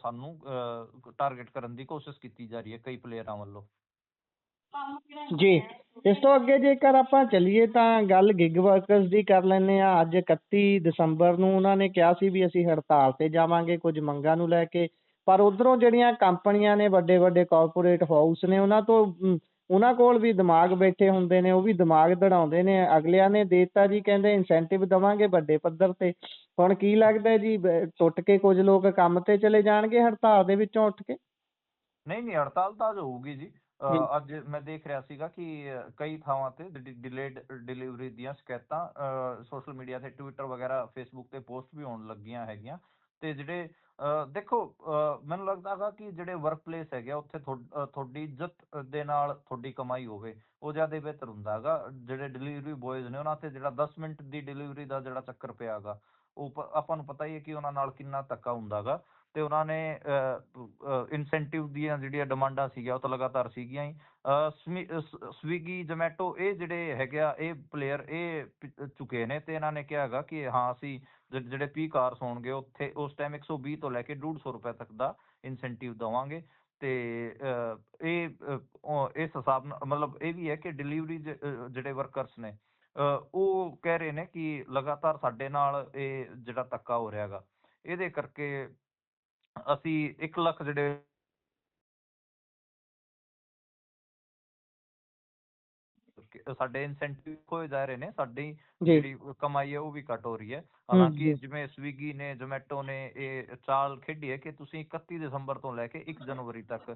ਸਾਨੂੰ ਟਾਰਗੇਟ ਕਰਨ ਦੀ ਕੋਸ਼ਿਸ਼ ਕੀਤੀ ਜਾ ਰਹੀ ਹੈ ਕਈ ਪਲੇਅਰਾਂ ਵੱਲੋਂ। ਜੀ, ਇਸ ਤੋਂ ਅੱਗੇ ਜੇਕਰ ਆਪਾਂ ਚੱਲੀਏ ਤਾਂ ਗੱਲ ਗਿਗ ਵਰਕਰਸ ਦੀ ਕਰ ਲੈਂਦੇ ਹਾਂ। ਅੱਜ 31 ਦਸੰਬਰ ਨੂੰ ਉਹਨਾਂ ਨੇ ਕਿਹਾ ਸੀ ਵੀ ਅਸੀਂ ਹੜਤਾਲ ਤੇ ਜਾਵਾਂਗੇ ਕੁਝ ਮੰਗਾਂ ਨੂੰ ਲੈ ਕੇ, ਪਰ ਉਧਰੋਂ ਜਿਹੜੀਆਂ ਕੰਪਨੀਆਂ ਨੇ, ਵੱਡੇ ਵੱਡੇ ਕਾਰਪੋਰੇਟ ਹਾਊਸ ਨੇ, ਉਹਨਾਂ ਕੋਲ ਵੀ ਦਿਮਾਗ ਬੈਠੇ ਹੁੰਦੇ ਨੇ, ਉਹ ਵੀ ਦਿਮਾਗ ਦੜਾਉਂਦੇ ਨੇ। ਅਗਲਿਆਂ ਨੇ ਦੇਤਾ ਜੀ, ਕਹਿੰਦੇ ਇਨਸੈਂਟਿਵ ਦੇਵਾਂਗੇ ਵੱਡੇ ਪੱਧਰ ਤੇ। ਹੁਣ ਕੀ ਲੱਗਦਾ ਜੀ, ਟੁੱਟ ਕੇ ਕੁਝ ਲੋਕ ਕੰਮ ਤੇ ਚਲੇ ਜਾਣਗੇ ਹੜਤਾਲ ਦੇ ਵਿੱਚੋਂ ਉੱਠ ਕੇ? ਨਹੀਂ, ਹੜਤਾਲ ਤਾਂ ਅੱਜ ਹੋਊਗੀ ਜੀ। ਅੱਜ ਮੈਂ ਦੇਖ ਰਿਹਾ ਸੀਗਾ ਕਿ ਕਈ ਥਾਵਾਂ ਤੇ ਡਿਲੇਡ ਡਿਲੀਵਰੀ ਦੀਆਂ ਸ਼ਿਕਾਇਤਾਂ ਸੋਸ਼ਲ ਮੀਡੀਆ ਤੇ, ਟਵਿੱਟਰ ਵਗੈਰਾ, ਫੇਸਬੁੱਕ ਤੇ ਪੋਸਟ ਵੀ ਹੋਣ ਲੱਗੀਆਂ ਹੈਗੀਆਂ। ਤੇ ਜਿਹੜੇ ਦੇਖੋ ਮੈਨੂੰ ਲੱਗਦਾ ਹੈਗਾ ਕਿ ਜਿਹੜੇ ਵਰਕ ਪਲੇਸ ਹੈਗੇ ਉੱਥੇ ਤੁਹਾਡੀ ਇੱਜ਼ਤ ਦੇ ਨਾਲ ਤੁਹਾਡੀ ਕਮਾਈ ਹੋਵੇ ਉਹ ਜ਼ਿਆਦਾ ਬਿਹਤਰ ਹੁੰਦਾ ਹੈਗਾ। ਜਿਹੜੇ ਡਿਲੀਵਰੀ ਬੋਇਜ਼ ਨੇ ਉਹਨਾਂ ਤੇ ਜਿਹੜਾ 10 ਮਿੰਟ ਦੀ ਡਿਲੀਵਰੀ ਦਾ ਜਿਹੜਾ ਚੱਕਰ ਪਿਆ ਹੈਗਾ, ਉਹ ਆਪਾਂ ਨੂੰ ਪਤਾ ਹੀ ਹੈ ਕਿ ਉਹਨਾਂ ਨਾਲ ਕਿੰਨਾ ਧੱਕਾ ਹੁੰਦਾ ਹੈਗਾ। ਤੇ ਉਹਨਾਂ ਨੇ ਇਨਸੈਂਟਿਵ ਦੀਆਂ ਜਿਹੜੀਆਂ ਡਿਮਾਂਡਾਂ ਸੀਗੀਆਂ ਉਹ ਤਾਂ ਲਗਾਤਾਰ ਸੀਗੀਆਂ ਹੀ। ਸਵੀਗੀ, ਜ਼ੋਮੈਟੋ, ਇਹ ਜਿਹੜੇ ਹੈਗੇ ਆ ਇਹ ਪਲੇਅਰ ਇਹ ਚੁੱਕੇ ਨੇ ਤੇ ਇਹਨਾਂ ਨੇ ਕਿਹਾ ਹੈਗਾ ਕਿ ਹਾਂ ਅਸੀਂ ਜਿਹੜੇ ਪੀਕ ਆਵਰਸ ਹੋਣਗੇ ਉੱਥੇ ਉਸ ਟਾਈਮ 120 ਤੋਂ ਲੈ ਕੇ 150 ਰੁਪਏ ਤੱਕ ਦਾ ਇਨਸੈਂਟਿਵ ਦੇਵਾਂਗੇ। ਤੇ ਇਹ ਇਸ ਹਿਸਾਬ ਨਾਲ ਮਤਲਬ ਇਹ ਵੀ ਹੈ ਕਿ ਡਿਲੀਵਰੀ ਜਿਹੜੇ ਵਰਕਰਸ ਨੇ ਉਹ ਕਹਿ ਰਹੇ ਨੇ ਕਿ ਲਗਾਤਾਰ ਸਾਡੇ ਨਾਲ ਇਹ ਜਿਹੜਾ ਧੱਕਾ ਹੋ ਰਿਹਾ ਹੈਗਾ, ਇਹਦੇ ਕਰਕੇ ਅਸੀਂ 1 ਲੱਖ ਜਿਹੜੇ ਸਾਡੇ ਇਨਸੈਂਟਿਵ ਖੋਏ ਜਾ ਰਹੇ ਨੇ, ਸਾਡੀ ਜੀ ਜਿਹੜੀ ਕਮਾਈ ਹੈ ਉਹ ਵੀ ਘੱਟ ਹੋ ਰਹੀ ਹੈ। ਹੂੰ ਹਾਲਾਂਕਿ ਜੀ ਜਿਵੇਂ ਸਵੀਗੀ ਨੇ, ਜ਼ੋਮੈਟੋ ਨੇ ਇਹ ਚਾਲ ਖੇਡੀ ਹੈ ਕਿ ਤੁਸੀਂ 31 ਦਸੰਬਰ ਤੋਂ ਲੈ ਕੇ 1 ਜਨਵਰੀ ਤੱਕ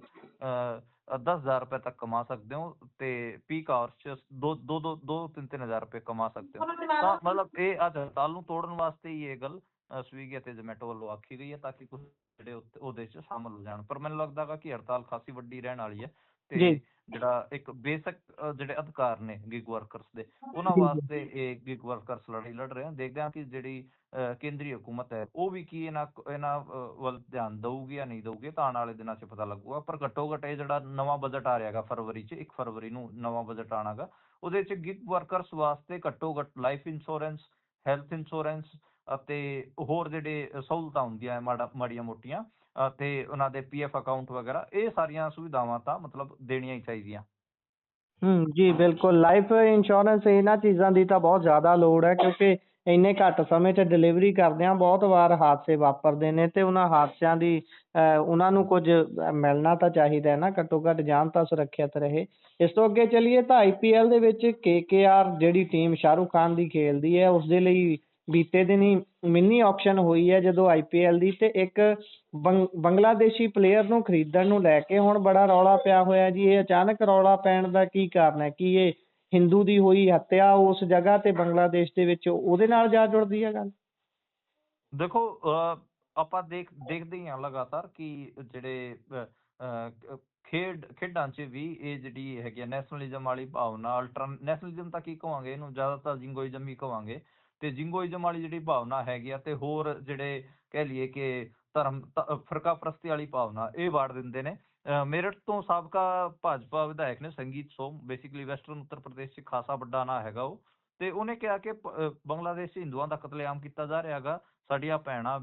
10,000 ਰੁਪਏ ਤੱਕ ਕਮਾ ਸਕਦੇ ਹੋ, ਤੇ ਪੀਕ ਆਵਰਸ 'ਚ 2-3 ਹਜ਼ਾਰ ਰੁਪਏ ਕਮਾ ਸਕਦੇ ਹੋ। ਤਾਂ ਮਤਲਬ ਇਹ ਅੱਜ ਹੜਤਾਲ ਨੂੰ ਤੋੜਨ ਵਾਸਤੇ ਹੀ ਇਹ ਗੱਲ ਸਵੀਗੀ ਅਤੇ ਜ਼ੋਮੈਟੋ ਵੱਲੋਂ ਆਖੀ ਗਈ ਹੈ, ਤਾਂ ਕਿ ਕੁਝ ਜਿਹੜੇ ਉਹਦੇ 'ਚ ਸ਼ਾਮਲ ਹੋ ਜਾਣ। ਪਰ ਮੈਨੂੰ ਲੱਗਦਾ ਗਾ ਕਿ ਹੜਤਾਲ ਖਾਸੀ ਵੱਡੀ ਰਹਿਣ ਵਾਲੀ ਹੈ, ਤੇ ਜੀ ਜਿਹੜਾ ਇੱਕ ਬੇਸਿਕ ਜਿਹੜੇ ਅਧਿਕਾਰ ਨੇ ਗਿਗ ਵਰਕਰਸ ਦੇ, ਉਹਨਾਂ ਜੀ ਜੀ ਵਾਸਤੇ ਇਹ ਗਿਗ ਵਰਕਰਸ ਲੜਾਈ ਲੜ ਰਹੇ ਹਨ। ਦੇਖਦੇ ਹਾਂ ਕਿ ਜਿਹੜੀ ਕੇਂਦਰੀ ਹੁਕੂਮਤ ਹੈ ਉਹ ਵੀ ਕੀ ਇਹਨਾਂ ਵੱਲ ਧਿਆਨ ਦਊਗੀ ਜਾਂ ਨਹੀਂ ਦਊਗੀ, ਤਾਂ ਆਉਣ ਵਾਲੇ ਦਿਨਾਂ 'ਚ ਪਤਾ ਲੱਗੂਗਾ। ਪਰ ਘੱਟੋ ਘੱਟ ਇਹ ਜਿਹੜਾ ਨਵਾਂ ਬਜਟ ਆ ਰਿਹਾ ਗਾ ਫਰਵਰੀ 'ਚ, 1 ਫਰਵਰੀ ਨੂੰ ਨਵਾਂ ਬਜਟ ਆਉਣਾ ਗਾ, ਉਹਦੇ 'ਚ ਗਿਗ ਵਰਕਰਸ ਵਾਸਤੇ ਘੱਟੋ ਘੱਟ ਲਾਈਫ ਇੰਸ਼ੋਰੈਂਸ, ਹੈਲਥ ਇੰਸ਼ੋਰੈਂਸ ਅਤੇ ਹੋਰ ਜਿਹੜੇ ਸਹੂਲਤਾਂ ਹੁੰਦੀਆਂ ਮਾੜੀਆਂ ਮੋਟੀਆਂ, ਅਤੇ ਉਹਨਾਂ ਦੇ PF ਅਕਾਊਂਟ ਵਗੈਰਾ, ਇਹ ਸਾਰੀਆਂ ਸੁਵਿਧਾਵਾਂ ਤਾਂ ਮਤਲਬ ਦੇਣੀਆਂ ਹੀ ਚਾਹੀਦੀਆਂ। ਜੀ ਬਿਲਕੁਲ, ਲਾਈਫ ਇੰਸ਼ੋਰੈਂਸ ਇਹਨਾਂ ਚੀਜ਼ਾਂ ਦੀ ਤਾਂ ਬਹੁਤ ਜ਼ਿਆਦਾ ਲੋੜ ਹੈ, ਕਿਉਂਕਿ ਇੰਨੇ ਘੱਟ ਸਮੇਂ 'ਚ ਡਿਲੀਵਰੀ ਕਰਦਿਆਂ ਬਹੁਤ ਵਾਰ ਹਾਦਸੇ ਵਾਪਰਦੇ ਨੇ, ਤੇ ਉਹਨਾਂ ਹਾਦਸਿਆਂ ਦੀ ਉਹਨਾਂ ਨੂੰ ਕੁਝ ਮਿਲਣਾ ਤਾਂ ਚਾਹੀਦਾ ਹੈ ਨਾ, ਘੱਟੋ ਘੱਟ ਜਾਨ ਤਾਂ ਸੁਰੱਖਿਅਤ ਰਹੇ। ਇਸ ਤੋਂ ਅੱਗੇ ਚੱਲੀਏ ਤਾਂ IPL ਦੇ ਵਿੱਚ KKR ਜਿਹੜੀ ਟੀਮ ਸ਼ਾਹਰੁਖ ਖਾਨ ਦੀ ਖੇਲਦੀ ਹੈ, ਉਸ ਦੇ ਲਈ ਬੀਤੇ ਦਿਨੀ ਮਿੰਨੀ ਆਕਸ਼ਨ ਹੋਈ ਹੈ ਜਦੋਂ IPL ਦੀ, ਤੇ ਇੱਕ ਬੰਗਲਾਦੇਸ਼ੀ ਪਲੇਅਰ ਨੂੰ ਖਰੀਦਣ ਨੂੰ ਲੈ ਕੇ ਹੁਣ ਬੜਾ ਰੌਲਾ ਪਿਆ ਹੋਇਆ ਜੀ। ਇਹ ਅਚਾਨਕ ਰੌਲਾ ਪੈਣ ਦਾ ਕੀ ਕਾਰਨ ਹੈ? ਕੀ ਇਹ ਹਿੰਦੂ ਦੀ ਹੋਈ ਹੱਤਿਆ ਉਸ ਜਗ੍ਹਾ ਤੇ ਬੰਗਲਾਦੇਸ਼ ਦੇ ਵਿੱਚ ਉਹਦੇ ਨਾਲ ਜਾ ਜੁੜਦੀ ਹੈ ਗੱਲ? ਦੇਖੋ, ਆਪਾਂ ਦੇਖਦੇ ਹੀ ਹਾਂ ਲਗਾਤਾਰ ਕਿ ਜਿਹੜੇ ਖੇਡਾਂ 'ਚ ਵੀ ਇਹ ਜਿਹੜੀ ਹੈਗੀ ਆ ਨੈਸ਼ਨਲਿਜ਼ਮ ਵਾਲੀ ਭਾਵਨਾ, ਨੈਸ਼ਨਲਿਜ਼ਮ ਤਾਂ ਕੀ ਕਹਾਂਗੇ ਇਹਨੂੰ, ਜ਼ਿਆਦਾਤਰ ਜਿੰਗੋਇਜ਼ਮ ਹੀ ਕਹਾਂਗੇ। ਤੇ ਜਿੰਗੋਇਜ਼ਮ ਵਾਲੀ ਜਿਹੜੀ ਭਾਵਨਾ ਹੈਗੀ ਆ, ਤੇ ਹੋਰ ਜਿਹੜੇ ਕਹਿ ਲਈਏ ਕਿ ਫਿਰਕਾ ਪ੍ਰਸਤੀ ਵਾਲੀ ਭਾਵਨਾ, ਇਹ ਵਾੜ ਦਿੰਦੇ ਨੇ। ਮੇਰਠ ਤੋਂ ਸਾਬਕਾ ਭਾਜਪਾ ਵਿਧਾਇਕ ਨੇ ਸੰਗੀਤ ਸੋਮ, ਬੇਸਿਕਲੀ ਵੈਸਟਰਨ ਉੱਤਰ ਪ੍ਰਦੇਸ਼ 'ਚ ਖਾਸਾ ਵੱਡਾ ਨਾਂ ਹੈਗਾ ਉਹ, ਤੇ ਉਹਨੇ ਕਿਹਾ ਕਿ ਬੰਗਲਾਦੇਸ਼ 'ਚ ਹਿੰਦੂਆਂ ਦਾ ਕਤਲੇਆਮ ਕੀਤਾ ਜਾ ਰਿਹਾ ਹੈਗਾ, ਸਾਡੀਆਂ ਭੈਣਾਂ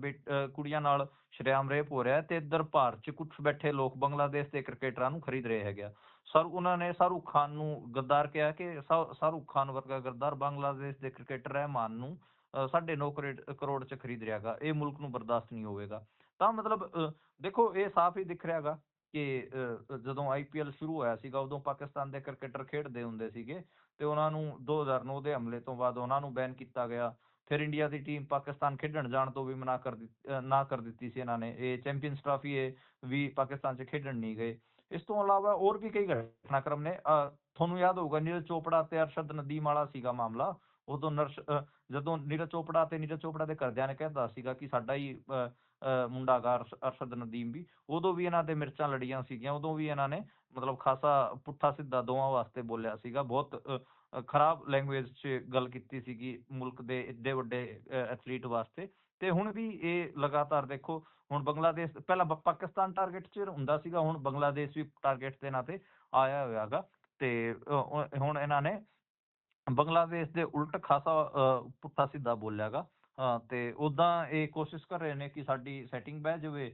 ਕੁੜੀਆਂ ਨਾਲ ਸ਼ਰੇਆਮ ਰੇਪ ਹੋ ਰਿਹਾ, ਤੇ ਇੱਧਰ ਭਾਰਤ 'ਚ ਕੁਛ ਬੈਠੇ ਲੋਕ ਬੰਗਲਾਦੇਸ਼ ਦੇ ਕ੍ਰਿਕਟਰਾਂ ਨੂੰ ਖਰੀਦ ਰਹੇ ਹੈਗੇ ਆ। ਉਹਨਾਂ ਨੇ ਸ਼ਾਹਰੁਖ ਖਾਨ ਨੂੰ ਗੱਦਾਰ ਕਿਹਾ ਕਿ ਸ਼ਾਹਰੁਖ ਖਾਨ ਵਰਗਾ ਗੱਦਾਰ ਬੰਗਲਾਦੇਸ਼ ਦੇ ਕ੍ਰਿਕਟਰ ਰਹਿਮਾਨ ਨੂੰ 9.5 ਕਰੋੜ 'ਚ ਖਰੀਦ ਰਿਹਾ ਗਾ, ਇਹ ਮੁਲਕ ਨੂੰ ਬਰਦਾਸ਼ਤ ਨਹੀਂ ਹੋਵੇਗਾ। ਤਾਂ ਮਤਲਬ ਦੇਖੋ, ਇਹ ਸਾਫ਼ ਹੀ ਦਿਖ ਰਿਹਾ ਗਾ ਕਿ ਜਦੋਂ IPL ਸ਼ੁਰੂ ਹੋਇਆ ਸੀਗਾ, ਉਦੋਂ ਪਾਕਿਸਤਾਨ ਦੇ ਕ੍ਰਿਕਟਰ ਖੇਡਦੇ ਹੁੰਦੇ ਸੀਗੇ, ਤੇ ਉਹਨਾਂ ਨੂੰ 2009 ਦੇ ਹਮਲੇ ਤੋਂ ਬਾਅਦ ਉਹਨਾਂ ਨੂੰ ਬੈਨ ਕੀਤਾ ਗਿਆ। ਫਿਰ ਇੰਡੀਆ ਦੀ ਟੀਮ ਪਾਕਿਸਤਾਨ ਖੇਡਣ ਜਾਣ ਤੋਂ ਵੀ ਨਾ ਕਰ ਦਿੱਤੀ ਸੀ ਇਹਨਾਂ ਨੇ। ਇਹ ਚੈਂਪੀਅਨਸ ਟਰਾਫੀ ਵੀ ਪਾਕਿਸਤਾਨ 'ਚ ਖੇਡਣ ਨਹੀਂ ਗਏ। ਇਸ ਤੋਂ ਇਲਾਵਾ ਹੋਰ ਵੀ ਕਈ ਘਟਨਾਕ੍ਰਮ ਨੇ। ਤੁਹਾਨੂੰ ਯਾਦ ਹੋਊਗਾ ਨੀਰਜ ਚੋਪੜਾ ਤੇ ਅਰਸ਼ਦ ਨਦੀਮ ਵਾਲਾ ਸੀਗਾ ਮਾਮਲਾ। ਉਦੋਂ ਜਦੋਂ ਨੀਰਜ ਚੋਪੜਾ ਦੇ ਘਰਦਿਆਂ ਨੇ ਕਹਿਤਾ ਸੀਗਾ ਕਿ ਸਾਡਾ ਹੀ ਮੁੰਡਾ ਗਾ ਅਰਸ਼ਦ ਨਦੀਮ ਵੀ, ਉਦੋਂ ਵੀ ਇਹਨਾਂ ਦੇ ਮਿਰਚਾਂ ਲੜੀਆਂ ਸੀਗੀਆਂ। ਉਦੋਂ ਵੀ ਇਹਨਾਂ ਨੇ ਮਤਲਬ ਖਾਸਾ ਪੁੱਠਾ ਸਿੱਧਾ ਦੋਵਾਂ ਵਾਸਤੇ ਬੋਲਿਆ ਸੀਗਾ, ਬਹੁਤ ਖਰਾਬ ਲੈਂਗੁਏਜ 'ਚ ਗੱਲ ਕੀਤੀ ਸੀਗੀ ਮੁਲਕ ਦੇ ਏਡੇ ਵੱਡੇ ਐਥਲੀਟ ਵਾਸਤੇ। ਤੇ ਹੁਣ ਵੀ ਇਹ ਲਗਾਤਾਰ ਦੇਖੋ, ਹੁਣ ਬੰਗਲਾਦੇਸ਼ ਪਹਿਲਾਂ ਪਾਕਿਸਤਾਨ ਟਾਰਗੇਟ 'ਚ ਹੁੰਦਾ ਸੀਗਾ, ਹੁਣ ਬੰਗਲਾਦੇਸ਼ ਵੀ ਟਾਰਗੇਟ ਦੇ ਨਾਂ ਤੇ ਆਇਆ ਹੋਇਆ ਗਾ। ਤੇ ਹੁਣ ਇਹਨਾਂ ਨੇ ਬੰਗਲਾਦੇਸ਼ ਦੇ ਉਲਟ ਖਾਸਾ ਪੁੱਠਾ ਸਿੱਧਾ ਬੋਲਿਆ ਗਾ। ਤੇ ਉੱਦਾਂ ਇਹ ਕੋਸ਼ਿਸ਼ ਕਰ ਰਹੇ ਨੇ ਕਿ ਸਾਡੀ ਸੈਟਿੰਗ ਬਹਿ ਜਾਵੇ,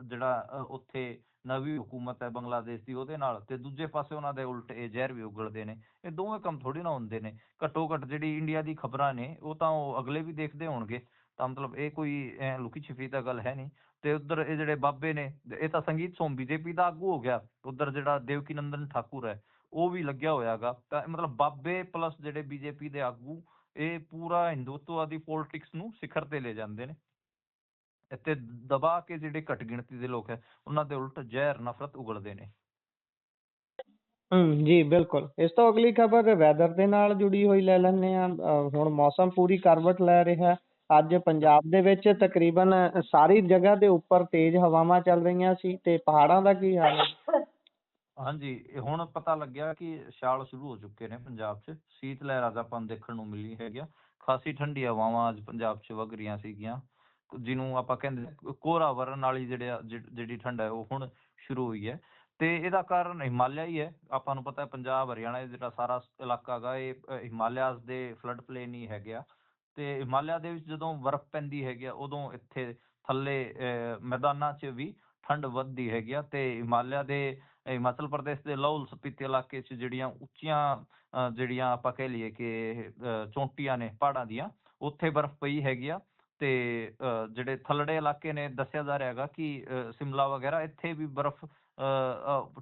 ਜਿਹੜਾ ਉੱਥੇ ਨਵੀਂ ਹੁਕੂਮਤ ਹੈ ਬੰਗਲਾਦੇਸ਼ ਦੀ ਉਹਦੇ ਨਾਲ, ਤੇ ਦੂਜੇ ਪਾਸੇ ਉਹਨਾਂ ਦੇ ਉਲਟ ਇਹ ਜ਼ਹਿਰ ਵੀ ਉਗਲਦੇ ਨੇ। ਇਹ ਦੋਵੇਂ ਕੰਮ ਥੋੜੀ ਨਾ ਹੁੰਦੇ ਨੇ। ਘੱਟੋ ਘੱਟ ਜਿਹੜੀ ਇੰਡੀਆ ਦੀ ਖਬਰਾਂ ਨੇ ਉਹ ਤਾਂ ਉਹ ਅਗਲੇ ਵੀ ਦੇਖਦੇ ਹੋਣਗੇ, ਤਾਂ ਮਤਲਬ ਇਹ ਕੋਈ ਲੁਕੀ ਛਿਪੀ ਤਾਂ ਗੱਲ ਹੈ ਨਹੀਂ। ਤੇ ਉੱਧਰ ਇਹ ਜਿਹੜੇ ਬਾਬੇ ਨੇ, ਇਹ ਤਾਂ ਸੰਗੀਤ ਸੋਮ BJP ਦਾ ਆਗੂ ਹੋ ਗਿਆ, ਉੱਧਰ ਜਿਹੜਾ ਦੇਵਕੀ ਨੰਦਨ ਠਾਕੁਰ ਹੈ ਉਹ ਵੀ ਲੱਗਿਆ ਹੋਇਆ ਗਾ। ਤਾਂ ਮਤਲਬ ਬਾਬੇ ਪਲੱਸ ਜਿਹੜੇ BJP ਦੇ ਆਗੂ, ਇਹ ਪੂਰਾ ਹਿੰਦੂਤਵ ਦੀ ਪੋਲਿਟਿਕਸ ਨੂੰ ਸਿਖਰ ਤੇ ਲੈ ਜਾਂਦੇ ਨੇ, ਤੇ ਦਬਾ ਕੇ ਜਿਹੜੇ ਘੱਟ ਗਿਣਤੀ ਦੇ ਲੋਕ ਹੈ ਉਹਨਾਂ ਦੇ ਉਲਟ ਜ਼ਹਿਰ ਨਫ਼ਰਤ ਉਗਲਦੇ ਨੇ। ਜੀ ਬਿਲਕੁਲ। ਇਸ ਤੋਂ ਅਗਲੀ ਖਬਰ ਵੈਦਰ ਦੇ ਨਾਲ ਜੁੜੀ ਹੋਈ ਲੈ ਲੈਂਦੇ ਹਾਂ। ਹੁਣ ਮੌਸਮ ਪੂਰੀ ਕਰਵਟ ਲੈ ਰਿਹਾ। ਅੱਜ ਪੰਜਾਬ ਦੇ ਵਿੱਚ ਤਕਰੀਬਨ ਸਾਰੀ ਜਗ੍ਹਾ ਦੇ ਉੱਪਰ ਤੇਜ਼ ਹਵਾਵਾਂ ਚੱਲ ਰਹੀਆਂ ਸੀ, ਤੇ ਪਹਾੜਾਂ ਦਾ ਕੀ ਹਾਲ ਹੈ? ਹਾਂਜੀ, ਹੁਣ ਪਤਾ ਲੱਗਿਆ ਕਿ ਛਾਲ ਸ਼ੁਰੂ ਹੋ ਚੁੱਕੇ ਨੇ ਪੰਜਾਬ 'ਚ। ਸੀਤ ਲਹਿਰ ਅੱਜ ਆਪਾਂ ਨੂੰ ਦੇਖਣ ਨੂੰ ਮਿਲੀ ਹੈਗੀ ਆ। ਖਾਸੀ ਠੰਡੀ ਹਵਾਵਾਂ ਅੱਜ ਪੰਜਾਬ 'ਚ ਵਗ ਰਹੀਆਂ ਸੀਗੀਆਂ, ਜਿਹਨੂੰ ਆਪਾਂ ਕਹਿੰਦੇ ਕੋਹਰਾ ਵਰਨ ਵਾਲੀ ਜਿਹੜੀ ਠੰਡ ਹੈ ਉਹ ਹੁਣ ਸ਼ੁਰੂ ਹੋਈ ਹੈ। ਤੇ ਇਹਦਾ ਕਾਰਨ ਹਿਮਾਲਿਆ ਹੀ ਹੈ। ਆਪਾਂ ਨੂੰ ਪਤਾ ਪੰਜਾਬ ਹਰਿਆਣਾ ਜਿਹੜਾ ਸਾਰਾ ਇਲਾਕਾ ਗਾ, ਇਹ ਹਿਮਾਲਿਆਸ ਦੇ ਫਲੱਡ ਪਲੇਨ ਹੀ ਹੈਗੇ ਆ। ਤੇ ਹਿਮਾਲਿਆ ਦੇ ਵਿੱਚ ਜਦੋਂ ਬਰਫ਼ ਪੈਂਦੀ ਹੈਗੀ ਆ, ਉਦੋਂ ਇੱਥੇ ਥੱਲੇ ਮੈਦਾਨਾਂ 'ਚ ਵੀ ਠੰਡ ਵੱਧਦੀ ਹੈਗੀ ਆ। ਤੇ ਹਿਮਾਚਲ ਪ੍ਰਦੇਸ਼ ਦੇ ਲਾਹੌਲ ਸਪੀਤੀ ਇਲਾਕੇ 'ਚ ਜਿਹੜੀਆਂ ਉੱਚੀਆਂ ਜਿਹੜੀਆਂ ਆਪਾਂ ਕਹਿ ਲਈਏ ਕਿ ਚੋਟੀਆਂ ਨੇ ਪਹਾੜਾਂ ਦੀਆਂ, ਉੱਥੇ ਬਰਫ਼ ਪਈ ਹੈਗੀ ਆ। ਤੇ ਜਿਹੜੇ ਥੱਲੜੇ ਇਲਾਕੇ ਨੇ, ਦੱਸਿਆ ਜਾ ਰਿਹਾ ਹੈਗਾ ਕਿ ਸ਼ਿਮਲਾ ਵਗੈਰਾ, ਇੱਥੇ ਵੀ ਬਰਫ਼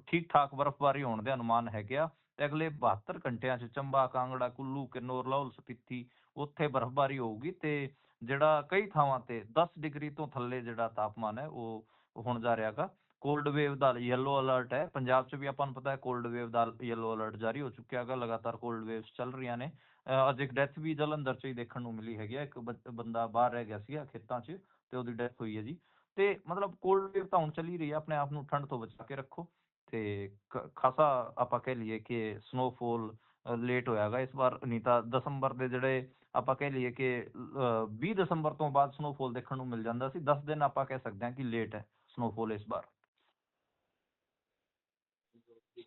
ਠੀਕ ਠਾਕ ਬਰਫ਼ਬਾਰੀ ਹੋਣ ਦੇ ਅਨੁਮਾਨ ਹੈਗੇ ਆ। ਤੇ ਅਗਲੇ 72 ਘੰਟਿਆਂ 'ਚ ਚੰਬਾ, ਕਾਂਗੜਾ, ਕੁੱਲੂ, ਕਿੰਨੌਰ, ਲਾਹੌਲ ਸਪੀਤੀ ਉੱਥੇ ਬਰਫ਼ਬਾਰੀ ਹੋਊਗੀ ਤੇ ਜਿਹੜਾ ਕਈ ਥਾਵਾਂ ਤੇ 10 ਡਿਗਰੀ ਤੋਂ ਥੱਲੇ ਜਿਹੜਾ ਤਾਪਮਾਨ ਹੈ ਉਹ ਹੁਣ ਜਾ ਰਿਹਾ ਗਾ। ਕੋਲਡ ਵੇਵ ਦਾ ਯੈਲੋ ਅਲਰਟ ਹੈ ਪੰਜਾਬ 'ਚ ਵੀ, ਆਪਾਂ ਨੂੰ ਪਤਾ ਹੈ ਕੋਲਡ ਵੇਵ ਦਾ ਯੈਲੋ ਅਲਰਟ ਜਾਰੀ ਹੋ ਚੁੱਕਿਆ ਹੈਗਾ, ਲਗਾਤਾਰ ਕੋਲਡ ਵੇਵਸ ਚੱਲ ਰਹੀਆਂ ਨੇ। ਅੱਜ ਇੱਕ ਡੈਥ ਵੀ ਜਲੰਧਰ 'ਚ ਹੀ ਦੇਖਣ ਨੂੰ ਮਿਲੀ ਹੈਗੀ ਹੈ, ਇੱਕ ਬੰਦਾ ਬਾਹਰ ਰਹਿ ਗਿਆ ਸੀਗਾ ਖੇਤਾਂ 'ਚ ਤੇ ਉਹਦੀ ਡੈਥ ਹੋਈ ਹੈ ਜੀ। ਤੇ ਮਤਲਬ ਕੋਲਡ ਵੇਵ ਤਾਂ ਹੁਣ ਚੱਲ ਹੀ ਰਹੀ ਹੈ, ਆਪਣੇ ਆਪ ਨੂੰ ਠੰਡ ਤੋਂ ਬਚਾ ਕੇ ਰੱਖੋ। ਤੇ ਖਾਸਾ ਆਪਾਂ ਕਹਿ ਲਈਏ ਕਿ ਸਨੋਫੋਲ ਲੇਟ ਹੋਇਆ ਗਾ ਇਸ ਵਾਰ, ਨਹੀਂ ਤਾਂ ਦਸੰਬਰ ਦੇ ਜਿਹੜੇ ਆਪਾਂ ਕਹਿ ਲਈਏ ਕਿ 20 ਦਸੰਬਰ ਤੋਂ ਬਾਅਦ ਸਨੋਫਾਲ ਦੇਖਣ ਨੂੰ ਮਿਲ ਜਾਂਦਾ ਸੀ। 10 ਦਿਨ ਆਪਾਂ ਕਹਿ ਸਕਦੇ ਹਾਂ ਕਿ ਲੇਟ ਹੈ ਸਨੋਫਾਲ ਇਸ ਵਾਰ।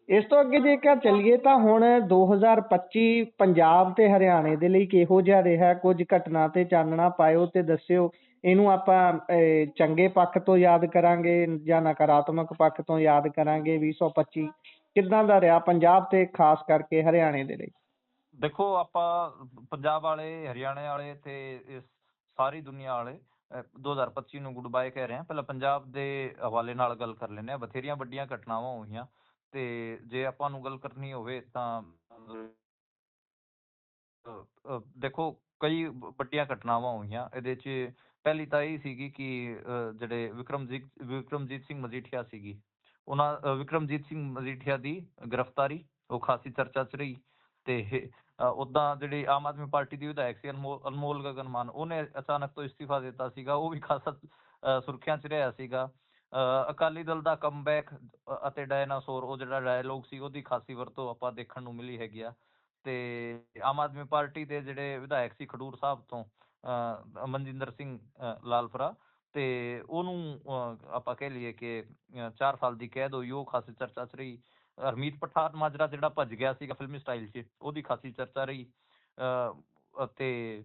ਇਸ ਤੋਂ ਅੱਗੇ ਜੇਕਰ ਚੱਲੀਏ ਤਾਂ ਹੁਣ 2025 ਪੰਜਾਬ ਤੇ ਹਰਿਆਣੇ ਦੇ ਲਈ ਕਿਹੋ ਜਿਹਾ ਰਿਹਾ, ਕੁਝ ਘਟਨਾ ਤੇ ਚਾਨਣਾ ਪਾਇਓ ਤੇ ਦੱਸਿਓ। ਇਹਨੂੰ ਆਪਾਂ ਚੰਗੇ ਪੱਖ ਤੋਂ ਯਾਦ ਕਰਾਂਗੇ ਜਾਂ ਨਕਾਰਾਤਮਕ ਪੱਖ ਤੋਂ ਯਾਦ ਕਰਾਂਗੇ? 2025 ਕਿੱਦਾਂ ਦਾ ਰਿਹਾ ਪੰਜਾਬ ਤੇ ਖਾਸ ਕਰਕੇ ਹਰਿਆਣੇ ਦੇ ਲਈ? ਦੇਖੋ, ਆਪਾਂ ਪੰਜਾਬ ਵਾਲੇ, ਹਰਿਆਣੇ ਵਾਲੇ ਤੇ ਇਸ ਸਾਰੀ ਦੁਨੀਆ ਵਾਲੇ 2025 ਨੂੰ ਗੁੱਡ ਬਾਏ ਕਹਿ ਰਹੇ ਹਾਂ। ਪਹਿਲਾਂ ਪੰਜਾਬ ਦੇ ਹਵਾਲੇ ਨਾਲ ਗੱਲ ਕਰ ਲੈਂਦੇ ਹਾਂ। ਬਥੇਰੀਆਂ ਵੱਡੀਆਂ ਘਟਨਾਵਾਂ ਹੋਈਆਂ ਤੇ ਜੇ ਆਪਾਂ ਨੂੰ ਗੱਲ ਕਰਨੀ ਹੋਵੇ ਤਾਂ ਦੇਖੋ ਕਈ ਵੱਡੀਆਂ ਘਟਨਾਵਾਂ ਹੋਈਆਂ ਇਹਦੇ 'ਚ। ਪਹਿਲੀ ਤਾਂ ਇਹ ਸੀਗੀ ਕਿ ਜਿਹੜੇ ਵਿਕਰਮਜੀਤ ਸਿੰਘ ਮਜੀਠੀਆ ਸੀਗੀ, ਵਿਕਰਮਜੀਤ ਸਿੰਘ ਮਜੀਠੀਆ ਦੀ ਗ੍ਰਿਫਤਾਰੀ ਉਹ ਖਾਸੀ ਚਰਚਾ 'ਚ ਰਹੀ। ਤੇ ਉੱਦਾਂ ਜਿਹੜੀ ਆਮ ਆਦਮੀ ਪਾਰਟੀ ਦੀ ਵਿਧਾਇਕ ਸੀ ਅਨਮੋਲ ਗਗਨ ਮਾਨ, ਉਹਨੇ ਅਚਾਨਕ ਤੋਂ ਇਸਤੀਫਾ ਦਿੱਤਾ ਸੀਗਾ, ਉਹ ਵੀ ਖਾਸਾ ਸੁਰਖੀਆਂ 'ਚ ਰਿਹਾ ਸੀਗਾ। ਅਕਾਲੀ ਦਲ ਦਾ ਕਮਬੈਕ ਅਤੇ ਡਾਇਨਾਸੋਰ, ਉਹ ਜਿਹੜਾ ਡਾਇਲੋਗ ਸੀ ਉਹਦੀ ਖਾਸੀ ਵਰਤੋਂ ਆਪਾਂ ਦੇਖਣ ਨੂੰ ਮਿਲੀ ਹੈਗੀ ਆ। ਤੇ ਆਮ ਆਦਮੀ ਪਾਰਟੀ ਦੇ ਜਿਹੜੇ ਵਿਧਾਇਕ ਸੀ ਖਡੂਰ ਸਾਹਿਬ ਤੋਂ ਮਨਜਿੰਦਰ ਸਿੰਘ ਲਾਲਪੁਰਾ, ਤੇ ਉਹਨੂੰ ਆਪਾਂ ਕਹਿ ਲਈਏ ਕਿ 4 ਸਾਲ ਦੀ ਕੈਦ ਹੋਈ, ਉਹ ਖਾਸੀ ਚਰਚਾ 'ਚ ਰਹੀ। ਹਰਮੀਤ ਪਠਾਨ ਮਾਜਰਾ ਜਿਹੜਾ ਭੱਜ ਗਿਆ ਸੀਗਾ ਫਿਲਮੀ ਸਟਾਈਲ 'ਚ, ਉਹਦੀ ਖਾਸੀ ਚਰਚਾ ਰਹੀ। ਅਤੇ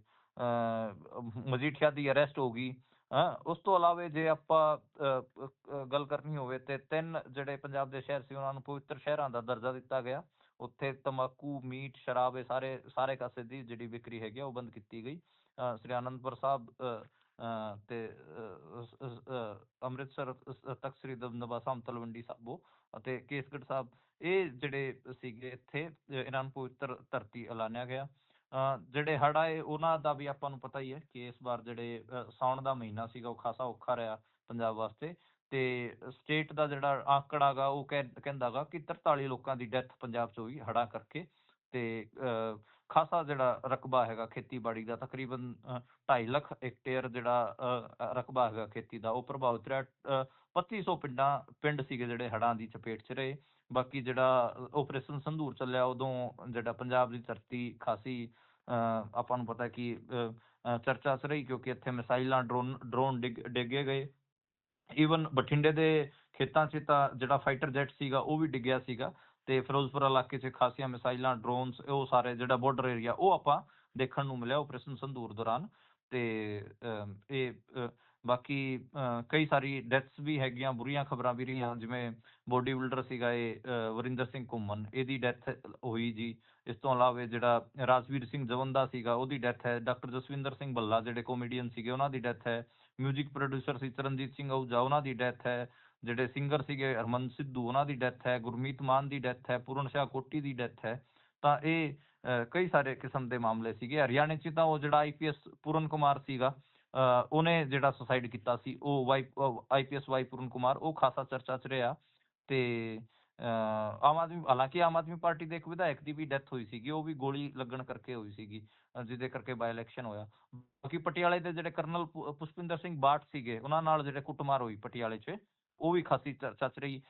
ਮਜੀਠੀਆ ਦੀ ਅਰੈਸਟ ਹੋ ਗਈ। ਉਸ ਤੋਂ ਇਲਾਵਾ ਜੇ ਆਪਾਂ ਗੱਲ ਕਰਨੀ ਹੋਵੇ ਤੇ 3 ਜਿਹੜੇ ਪੰਜਾਬ ਦੇ ਸ਼ਹਿਰ ਸੀ ਉਹਨਾਂ ਨੂੰ ਪਵਿੱਤਰ ਸ਼ਹਿਰਾਂ ਦਾ ਦਰਜਾ ਦਿੱਤਾ ਗਿਆ। ਉੱਥੇ ਤੰਬਾਕੂ, ਮੀਟ, ਸ਼ਰਾਬ, ਇਹ ਸਾਰੇ ਕਾਸੇ ਦੀ ਜਿਹੜੀ ਵਿਕਰੀ ਹੈਗੀ ਆ ਉਹ ਬੰਦ ਕੀਤੀ ਗਈ। ਸ੍ਰੀ ਅਨੰਦਪੁਰ ਸਾਹਿਬ ਤੇ ਅੰਮ੍ਰਿਤਸਰ, ਤਖਤ ਸ੍ਰੀ ਦਮਦਮਾ ਸਾਹਿਬ, ਤਲਵੰਡੀ ਸਾਬੋ ਅਤੇ ਕੇਸਗੜ੍ਹ ਸਾਹਿਬ, ਇਹ ਜਿਹੜੇ ਸੀਗੇ ਇੱਥੇ ਇਹਨਾਂ ਨੂੰ ਪਵਿੱਤਰ ਧਰਤੀ ਐਲਾਨਿਆ ਗਿਆ। ਜਿਹੜੇ ਹੜ੍ਹ ਆਏ ਉਹਨਾਂ ਦਾ ਵੀ ਆਪਾਂ ਨੂੰ ਪਤਾ ਹੀ ਹੈ ਕਿ ਇਸ ਵਾਰ ਜਿਹੜੇ ਸਾਉਣ ਦਾ ਮਹੀਨਾ ਸੀਗਾ ਉਹ ਖਾਸਾ ਔਖਾ ਰਿਹਾ ਪੰਜਾਬ ਵਾਸਤੇ। ਤੇ ਸਟੇਟ ਦਾ ਜਿਹੜਾ ਆਂਕੜਾ ਗਾ ਉਹ ਕਹਿੰਦਾ ਗਾ ਕਿ 43 ਲੋਕਾਂ ਦੀ ਡੈਥ ਪੰਜਾਬ 'ਚ ਹੋਈ ਹੜ੍ਹਾਂ ਕਰਕੇ। ਤੇ ਖਾਸਾ ਜਿਹੜਾ ਰਕਬਾ ਹੈਗਾ ਖੇਤੀਬਾੜੀ ਦਾ, ਤਕਰੀਬਨ 2.5 ਲੱਖ ਹੈਕਟੇਅਰ ਜਿਹੜਾ ਰਕਬਾ ਹੈਗਾ ਖੇਤੀ ਦਾ, ਉਹ ਪ੍ਰਭਾਵਿਤ ਰਿਹਾ। 2500 ਪਿੰਡ ਸੀਗੇ ਜਿਹੜੇ ਹੜ੍ਹਾਂ ਦੀ ਚਪੇਟ 'ਚ ਰਹੇ। ਬਾਕੀ ਜਿਹੜਾ ਓਪਰੇਸ਼ਨ ਸੰਧੂਰ ਚੱਲਿਆ ਉਦੋਂ ਜਿਹੜਾ ਪੰਜਾਬ ਦੀ ਧਰਤੀ ਖਾਸੀ ਆਪਾਂ ਨੂੰ ਪਤਾ ਕਿ ਚਰਚਾ 'ਚ ਰਹੀ, ਕਿਉਂਕਿ ਇੱਥੇ ਮਿਸਾਈਲਾਂ, ਡਰੋਨ ਡਿੱਗੇ ਗਏ। ਈਵਨ ਬਠਿੰਡੇ ਦੇ ਖੇਤਾਂ 'ਚ ਤਾਂ ਜਿਹੜਾ ਫਾਈਟਰ ਜੈਟ ਸੀਗਾ ਉਹ ਵੀ ਡਿੱਗਿਆ ਸੀਗਾ। ਤੇ ਫਿਰੋਜ਼ਪੁਰ ਇਲਾਕੇ 'ਚ ਖਾਸੀਆਂ ਮਿਸਾਈਲਾਂ, ਡਰੋਨਸ, ਉਹ ਸਾਰੇ ਜਿਹੜਾ ਬਾਰਡਰ ਏਰੀਆ ਉਹ ਆਪਾਂ ਦੇਖਣ ਨੂੰ ਮਿਲਿਆ ਓਪਰੇਸ਼ਨ ਸੰਧੂਰ ਦੌਰਾਨ। ਤੇ ਬਾਕੀ ਕਈ ਸਾਰੀ ਡੈਥਸ ਵੀ ਹੈਗੀਆਂ, ਬੁਰੀਆਂ ਖਬਰਾਂ ਵੀ ਰਹੀਆਂ। ਜਿਵੇਂ ਬੋਡੀ ਬਿਲਡਰ ਸੀਗਾ ਇਹ ਵਰਿੰਦਰ ਸਿੰਘ ਘੁੰਮਣ, ਇਹਦੀ ਡੈਥ ਹੋਈ ਜੀ। ਇਸ ਤੋਂ ਇਲਾਵਾ ਜਿਹੜਾ ਰਾਜਵੀਰ ਸਿੰਘ ਜਵੰਦਾ ਸੀਗਾ ਉਹਦੀ ਡੈਥ ਹੈ। ਡਾਕਟਰ ਜਸਵਿੰਦਰ ਸਿੰਘ ਭੱਲਾ ਜਿਹੜੇ ਕਾਮੇਡੀਅਨ ਸੀਗੇ ਉਹਨਾਂ ਦੀ ਡੈਥ ਹੈ। ਮਿਊਜ਼ਿਕ ਪ੍ਰੋਡਿਊਸਰ ਸੀ ਚਰਨਜੀਤ ਸਿੰਘ ਆਹੂਜਾ, ਉਹਨਾਂ ਦੀ ਡੈਥ ਹੈ। ਜਿਹੜੇ ਸਿੰਗਰ ਸੀਗੇ ਹਰਮਨ ਸਿੱਧੂ, ਉਹਨਾਂ ਦੀ ਡੈਥ ਹੈ। ਗੁਰਮੀਤ ਮਾਨ ਦੀ ਡੈਥ ਹੈ। ਪੂਰਨ ਸ਼ਾਹ ਕੋਟੀ ਦੀ ਡੈਥ ਹੈ। ਤਾਂ ਇਹ ਕਈ ਸਾਰੇ ਕਿਸਮ ਦੇ ਮਾਮਲੇ ਸੀਗੇ। ਹਰਿਆਣੇ 'ਚ ਤਾਂ ਉਹ ਜਿਹੜਾ IPS ਪੂਰਨ ਕੁਮਾਰ ਸੀਗਾ, ਉਹਨੇ ਜਿਹੜਾ ਸੁਸਾਈਡ ਕੀਤਾ ਸੀ, ਉਹ IPS ਵਾਈ ਪੂਰਨ ਕੁਮਾਰ, ਉਹ ਖਾਸਾ ਚਰਚਾ 'ਚ ਰਿਹਾ। ਤੇ ਹਾਲਾਂਕਿ ਆਮ ਆਦਮੀ ਪਾਰਟੀ ਦੇ ਇੱਕ ਵਿਧਾਇਕ ਦੀ ਵੀ ਡੈਥ ਹੋਈ ਸੀਗੀ, ਉਹ ਵੀ ਗੋਲੀ ਲੱਗਣ ਕਰਕੇ ਹੋਈ ਸੀਗੀ, ਜਿਹਦੇ ਕਰਕੇ ਬਾਈ ਇਲੈਕਸ਼ਨ ਹੋਇਆ। ਬਾਕੀ ਪਟਿਆਲੇ ਦੇ ਜਿਹੜੇ ਕਰਨਲ ਪੁਸ਼ਪਿੰਦਰ ਸਿੰਘ ਬਾਠ ਸੀਗੇ, ਉਹਨਾਂ ਨਾਲ ਜਿਹੜੇ ਕੁੱਟਮਾਰ ਹੋਈ ਪਟਿਆਲੇ 'ਚ, ਉਹ ਵੀ ਖਾਸੀ ਚਰਚਾ 'ਚ ਰਹੀ।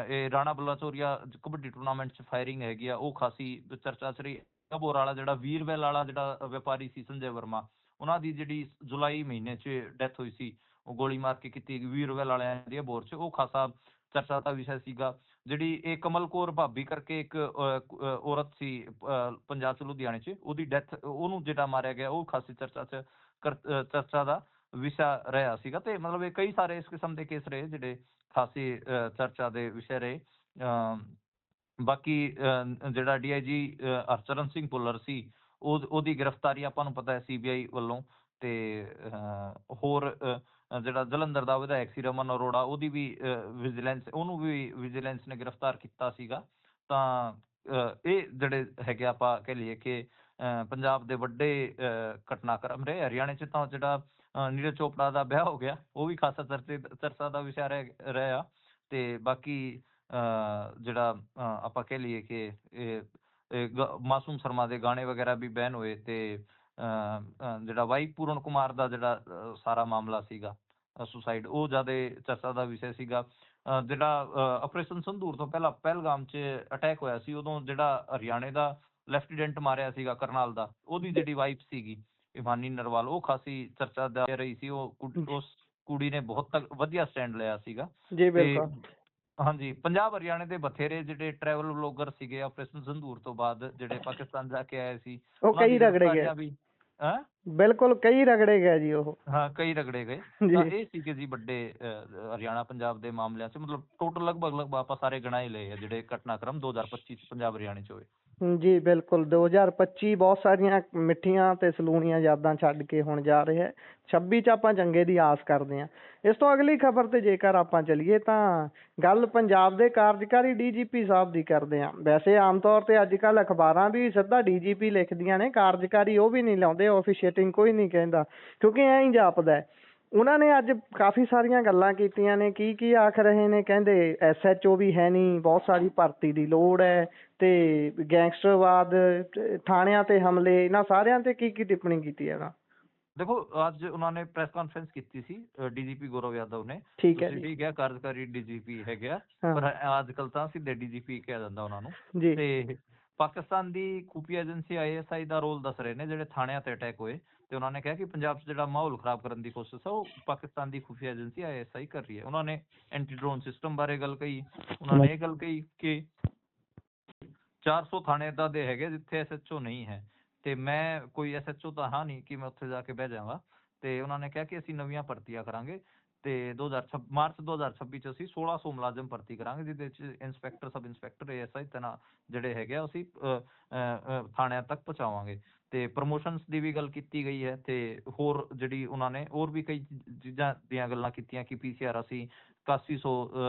ਇਹ ਰਾਣਾ ਬਲਾਚੌਰੀਆ ਕਬੱਡੀ ਟੂਰਨਾਮੈਂਟ 'ਚ ਫਾਇਰਿੰਗ ਹੈਗੀ ਆ, ਉਹ ਖਾਸੀ ਚਰਚਾ 'ਚ ਰਹੀ। ਅਬੋਰ ਵਾਲਾ ਜਿਹੜਾ ਵੀਰਵੈਲ ਵਾਲਾ ਜਿਹੜਾ ਵਪਾਰੀ ਸੀ ਸੰਜੇ ਵਰਮਾ, ਉਹਨਾਂ ਦੀ ਜਿਹੜੀ ਜੁਲਾਈ ਮਹੀਨੇ 'ਚ ਡੈਥ ਹੋਈ ਸੀ, ਉਹ ਗੋਲੀ ਮਾਰ ਕੇ ਕੀਤੀ, ਵੀਰਵੈਲ ਵਾਲਿਆਂ ਦੀ ਅਬੋਰ 'ਚ, ਉਹ ਖਾਸਾ ਚਰਚਾ ਦਾ ਵਿਸ਼ਾ ਸੀਗਾ। ਜਿਹੜੀ ਇਹ ਕਮਲ ਕੌਰ ਭਾਬੀ ਕਰਕੇ ਇੱਕ ਔਰਤ ਸੀ ਪੰਜਾਬ 'ਚ ਲੁਧਿਆਣੇ 'ਚ, ਉਹਦੀ ਡੈਥ, ਉਹਨੂੰ ਜਿਹੜਾ ਮਾਰਿਆ ਗਿਆ, ਉਹ ਖਾਸੀ ਚਰਚਾ ਦਾ ਵਿਸ਼ਾ ਰਿਹਾ ਸੀਗਾ। ਤੇ ਮਤਲਬ ਇਹ ਕਈ ਸਾਰੇ ਇਸ ਕਿਸਮ ਦੇ ਕੇਸ ਰਹੇ ਜਿਹੜੇ ਖਾਸੀ ਚਰਚਾ ਦੇ ਵਿਸ਼ੇ ਰਹੇ। ਬਾਕੀ ਜਿਹੜਾ DIG ਹਰਚਰਨ ਸਿੰਘ ਭੁੱਲਰ ਸੀ, ਉਹਦੀ ਗ੍ਰਿਫਤਾਰੀ ਆਪਾਂ ਨੂੰ ਪਤਾ ਹੈ CBI ਵੱਲੋਂ। ਤੇ ਹੋਰ ਜਿਹੜਾ ਜਲੰਧਰ ਦਾ ਵਿਧਾਇਕ ਸੀ ਰਮਨ ਅਰੋੜਾ, ਉਹਦੀ ਵੀ ਉਹਨੂੰ ਵੀ ਵਿਜੀਲੈਂਸ ਨੇ ਗ੍ਰਿਫਤਾਰ ਕੀਤਾ ਸੀਗਾ। ਤਾਂ ਇਹ ਜਿਹੜੇ ਹੈਗੇ ਆਪਾਂ ਕਹਿ ਲਈਏ ਕਿ ਪੰਜਾਬ ਦੇ ਵੱਡੇ ਘਟਨਾਕ੍ਰਮ ਰਹੇ। ਹਰਿਆਣੇ 'ਚ ਤਾਂ ਜਿਹੜਾ ਨੀਰਜ ਚੋਪੜਾ ਦਾ ਵਿਆਹ ਹੋ ਗਿਆ, ਉਹ ਵੀ ਖਾਸਾ ਚਰਚਾ ਦਾ ਵਿਸ਼ਾ ਰਿਹਾ। ਤੇ ਬਾਕੀ ਜਿਹੜਾ ਆਪਾਂ ਕਹਿ ਲਈਏ ਕਿ ਮਾਸੂਮ ਸ਼ਰਮਾ ਦੇ ਗਾਣੇ ਵਗੈਰਾ ਵੀ ਬੈਨ ਹੋਏ, ਤੇ ਜਿਹੜਾ ਵਾਈ ਪੂਰਨ ਕੁਮਾਰ ਦਾ ਜਿਹੜਾ ਸਾਰਾ ਮਾਮਲਾ ਸੀਗਾ ਸੁਸਾਈਡ, ਉਹ ਜ਼ਿਆਦਾ ਚਰਚਾ ਦਾ ਵਿਸ਼ਾ ਸੀਗਾ। ਜਿਹੜਾ ਆਪਰੇਸ਼ਨ ਸੰਧੂਰ ਤੋਂ ਪਹਿਲਾਂ ਪਹਿਲਗਾਮ 'ਚ ਅਟੈਕ ਹੋਇਆ ਸੀ, ਉਦੋਂ ਜਿਹੜਾ ਹਰਿਆਣੇ ਦਾ ਲੈਫਟੀਨੈਂਟ ਮਾਰਿਆ ਸੀਗਾ ਕਰਨਾਲ ਦਾ, ਉਹਦੀ ਜਿਹੜੀ ਵਾਈਫ ਸੀਗੀ ਇਮਾਨੀ ਨਰਵਾਲ, ਉਹ ਖਾਸੀ ਚਰਚਾ ਦਾ ਰਹੀ ਸੀ। ਉਸ ਕੁੜੀ ਨੇ ਬਹੁਤ ਵਧੀਆ ਸਟੈਂਡ ਲਿਆ ਸੀਗਾ। ਜੀ ਤੇ ਬਿਲਕੁਲ ਹਾਂਜੀ, ਪੰਜਾਬ ਹਰਿਆਣੇ ਦੇ ਬਥੇਰੇ ਜਿਹੜੇ ਟਰੈਵਲ ਵਲੋਗਰ ਸੀਗੇ ਆਪਰੇਸ਼ਨ ਸੰਧੂਰ ਤੋਂ ਬਾਅਦ ਜਿਹੜੇ ਪਾਕਿਸਤਾਨ ਜਾ ਕੇ ਆਏ ਸੀ, ਉਹ ਉਹਨਾਂ ਕਈ ਦੀ ਰਗੜੇ ਗਏ। ਗ੍ਰਿਫਤਾਰੀਆਂ ਵੀ ਬਿਲਕੁਲ ਕਈ ਰਗੜੇ ਗਏ ਜੀ ਉਹ। ਹਾਂ, ਕਈ ਰਗੜੇ ਗਏ। ਤਾਂ ਇਹ ਸੀਗੇ ਜੀ ਵੱਡੇ ਹਰਿਆਣਾ ਪੰਜਾਬ ਦੇ ਮਾਮਲਿਆਂ 'ਚ, ਮਤਲਬ ਟੋਟਲ ਲਗਭਗ ਆਪਾਂ ਸਾਰੇ ਗਿਣਾ ਹੀ ਲਏ ਆ ਜਿਹੜੇ ਘਟਨਾਕ੍ਰਮ 2025 ਚ ਪੰਜਾਬ ਹਰਿਆਣੇ 'ਚ ਹੋਏ। ਜੀ ਬਿਲਕੁਲ 2025 ਬਹੁਤ ਸਾਰੀਆਂ ਮਿੱਠੀਆਂ ਤੇ ਸਲੂਣੀਆਂ ਯਾਦਾਂ ਛੱਡ ਕੇ ਹੁਣ ਜਾ ਰਿਹਾ ਹੈ। 26 ਚ ਆਪਾਂ ਚੰਗੇ ਦੀ ਆਸ ਕਰਦੇ ਹਾਂ। ਇਸ ਤੋਂ ਅਗਲੀ ਖਬਰ ਤੇ ਜੇਕਰ ਆਪਾਂ ਚੱਲੀਏ ਤਾਂ ਗੱਲ ਪੰਜਾਬ ਦੇ ਕਾਰਜਕਾਰੀ ਡੀਜੀਪੀ ਸਾਹਿਬ ਦੀ ਕਰਦੇ ਹਾਂ। ਵੈਸੇ ਆਮ ਤੌਰ ਤੇ ਅੱਜ ਕੱਲ੍ਹ ਅਖਬਾਰਾਂ ਵੀ ਸਿੱਧਾ ਡੀਜੀਪੀ ਲਿਖਦੀਆਂ ਨੇ, ਕਾਰਜਕਾਰੀ ਉਹ ਵੀ ਨਹੀਂ ਲਾਉਂਦੇ, ਆਫੀਸ਼ੀਏਟਿੰਗ ਕੋਈ ਨਹੀਂ ਕਹਿੰਦਾ, ਕਿਉਂਕਿ ਐਂ ਹੀ ਜਾਪਦਾ ਹੈ। ਉਹਨਾਂ ਨੇ ਅੱਜ ਕਾਫੀ ਸਾਰੀਆਂ ਗੱਲਾਂ ਕੀਤੀਆਂ ਨੇ। ਕੀ ਆਖ ਰਹੇ ਨੇ? ਕਹਿੰਦੇ SHO ਵੀ ਹੈ ਨਹੀਂ, ਬਹੁਤ ਸਾਰੀ ਭਰਤੀ ਦੀ ਲੋੜ ਹੈ, ਤੇ ਗੈਂਗਸਟਰਵਾਦ, ਥਾਣਿਆਂ ਤੇ ਹਮਲੇ, ਇਹਨਾਂ ਸਾਰਿਆਂ ਤੇ ਕੀ ਟਿੱਪਣੀ ਕੀਤੀ ਹੈ ਨਾ? ਦੇਖੋ, ਅੱਜ ਉਹਨਾਂ ਨੇ ਪ੍ਰੈਸ ਕਾਨਫਰੰਸ ਕੀਤੀ ਸੀ ਡੀਜੀਪੀ ਗੌਰਵ ਯਾਦਵ ਨੇ। ਠੀਕ ਹੈ ਤੁਸੀਂ ਜੀ। ਵੀ ਕਿਹਾ ਕਾਰਜਕਾਰੀ ਡੀਜੀਪੀ ਹੈਗੇ ਆ, ਹਾਂ ਪਰ ਅੱਜ ਕੱਲ ਤਾਂ ਸਿੱਧੇ ਡੀਜੀਪੀ ਕਿਹਾ ਜਾਂਦਾ ਉਹਨਾਂ ਨੂੰ। ਜੀ ਤੇ ਪਾਕਿਸਤਾਨ ਦੀ ਖੁਫੀਆ ਏਜੰਸੀ ISI ਦਾ ਰੋਲ ਦੱਸ ਰਹੇ ਨੇ ਜਿਹੜੇ ਥਾਣਿਆਂ ਤੇ ਅਟੈਕ ਹੋਏ, ਤੇ ਉਹਨਾਂ ਨੇ ਕਿਹਾ ਕਿ ਪੰਜਾਬ 'ਚ ਜਿਹੜਾ ਮਾਹੌਲ ਖਰਾਬ ਕਰਨ ਦੀ ਕੋਸ਼ਿਸ਼ ਹੈ ਉਹ ਪਾਕਿਸਤਾਨ ਦੀ ਖੁਫੀਆ ਏਜੰਸੀ ISI ਕਰ ਰਹੀ ਹੈ। ਉਹਨਾਂ ਨੇ ਐਂਟੀ ਡਰੋਨ ਸਿਸਟਮ ਬਾਰੇ ਗੱਲ ਕਹੀ। ਉਹਨਾਂ ਨੇ ਇਹ ਗੱਲ ਕਹੀ ਕਿ 400 ਥਾਣੇ ਏਦਾਂ ਦੇ ਹੈਗੇ ਜਿੱਥੇ SHO ਨਹੀਂ ਹੈ, ਤੇ ਮੈਂ ਕੋਈ SHO ਤਾਂ ਹਾਂ ਨਹੀਂ ਕਿ ਮੈਂ ਉੱਥੇ ਜਾ ਕੇ ਬਹਿ ਜਾਵਾਂ। ਤੇ ਉਹਨਾਂ ਨੇ ਕਿਹਾ ਕਿ ਅਸੀਂ ਨਵੀਆਂ ਭਰਤੀਆਂ ਕਰਾਂਗੇ, ਤੇ ਮਾਰਚ 2026 ਚ ਅਸੀਂ 1600 ਮੁਲਾਜ਼ਮ ਭਰਤੀ ਕਰਾਂਗੇ, ਜਿਹਦੇ ਵਿੱਚ ਇੰਸਪੈਕਟਰ, ਸਬ ਇੰਸਪੈਕਟਰ, ASI ਤੈਨਾਤ ਜਿਹੜੇ ਹੈਗੇ ਆ ਅਸੀਂ ਥਾਣਿਆਂ ਤੱਕ ਪਹੁੰਚਾਵਾਂਗੇ। ਤੇ ਪ੍ਰਮੋਸ਼ਨਸ ਦੀ ਵੀ ਗੱਲ ਕੀਤੀ ਗਈ ਹੈ, ਤੇ ਹੋਰ ਜਿਹੜੀ ਉਹਨਾਂ ਨੇ ਹੋਰ ਵੀ ਕਈ ਚੀਜ਼ਾਂ ਦੀਆਂ ਗੱਲਾਂ ਕੀਤੀਆਂ ਕਿ PCR ਅਸੀਂ 8100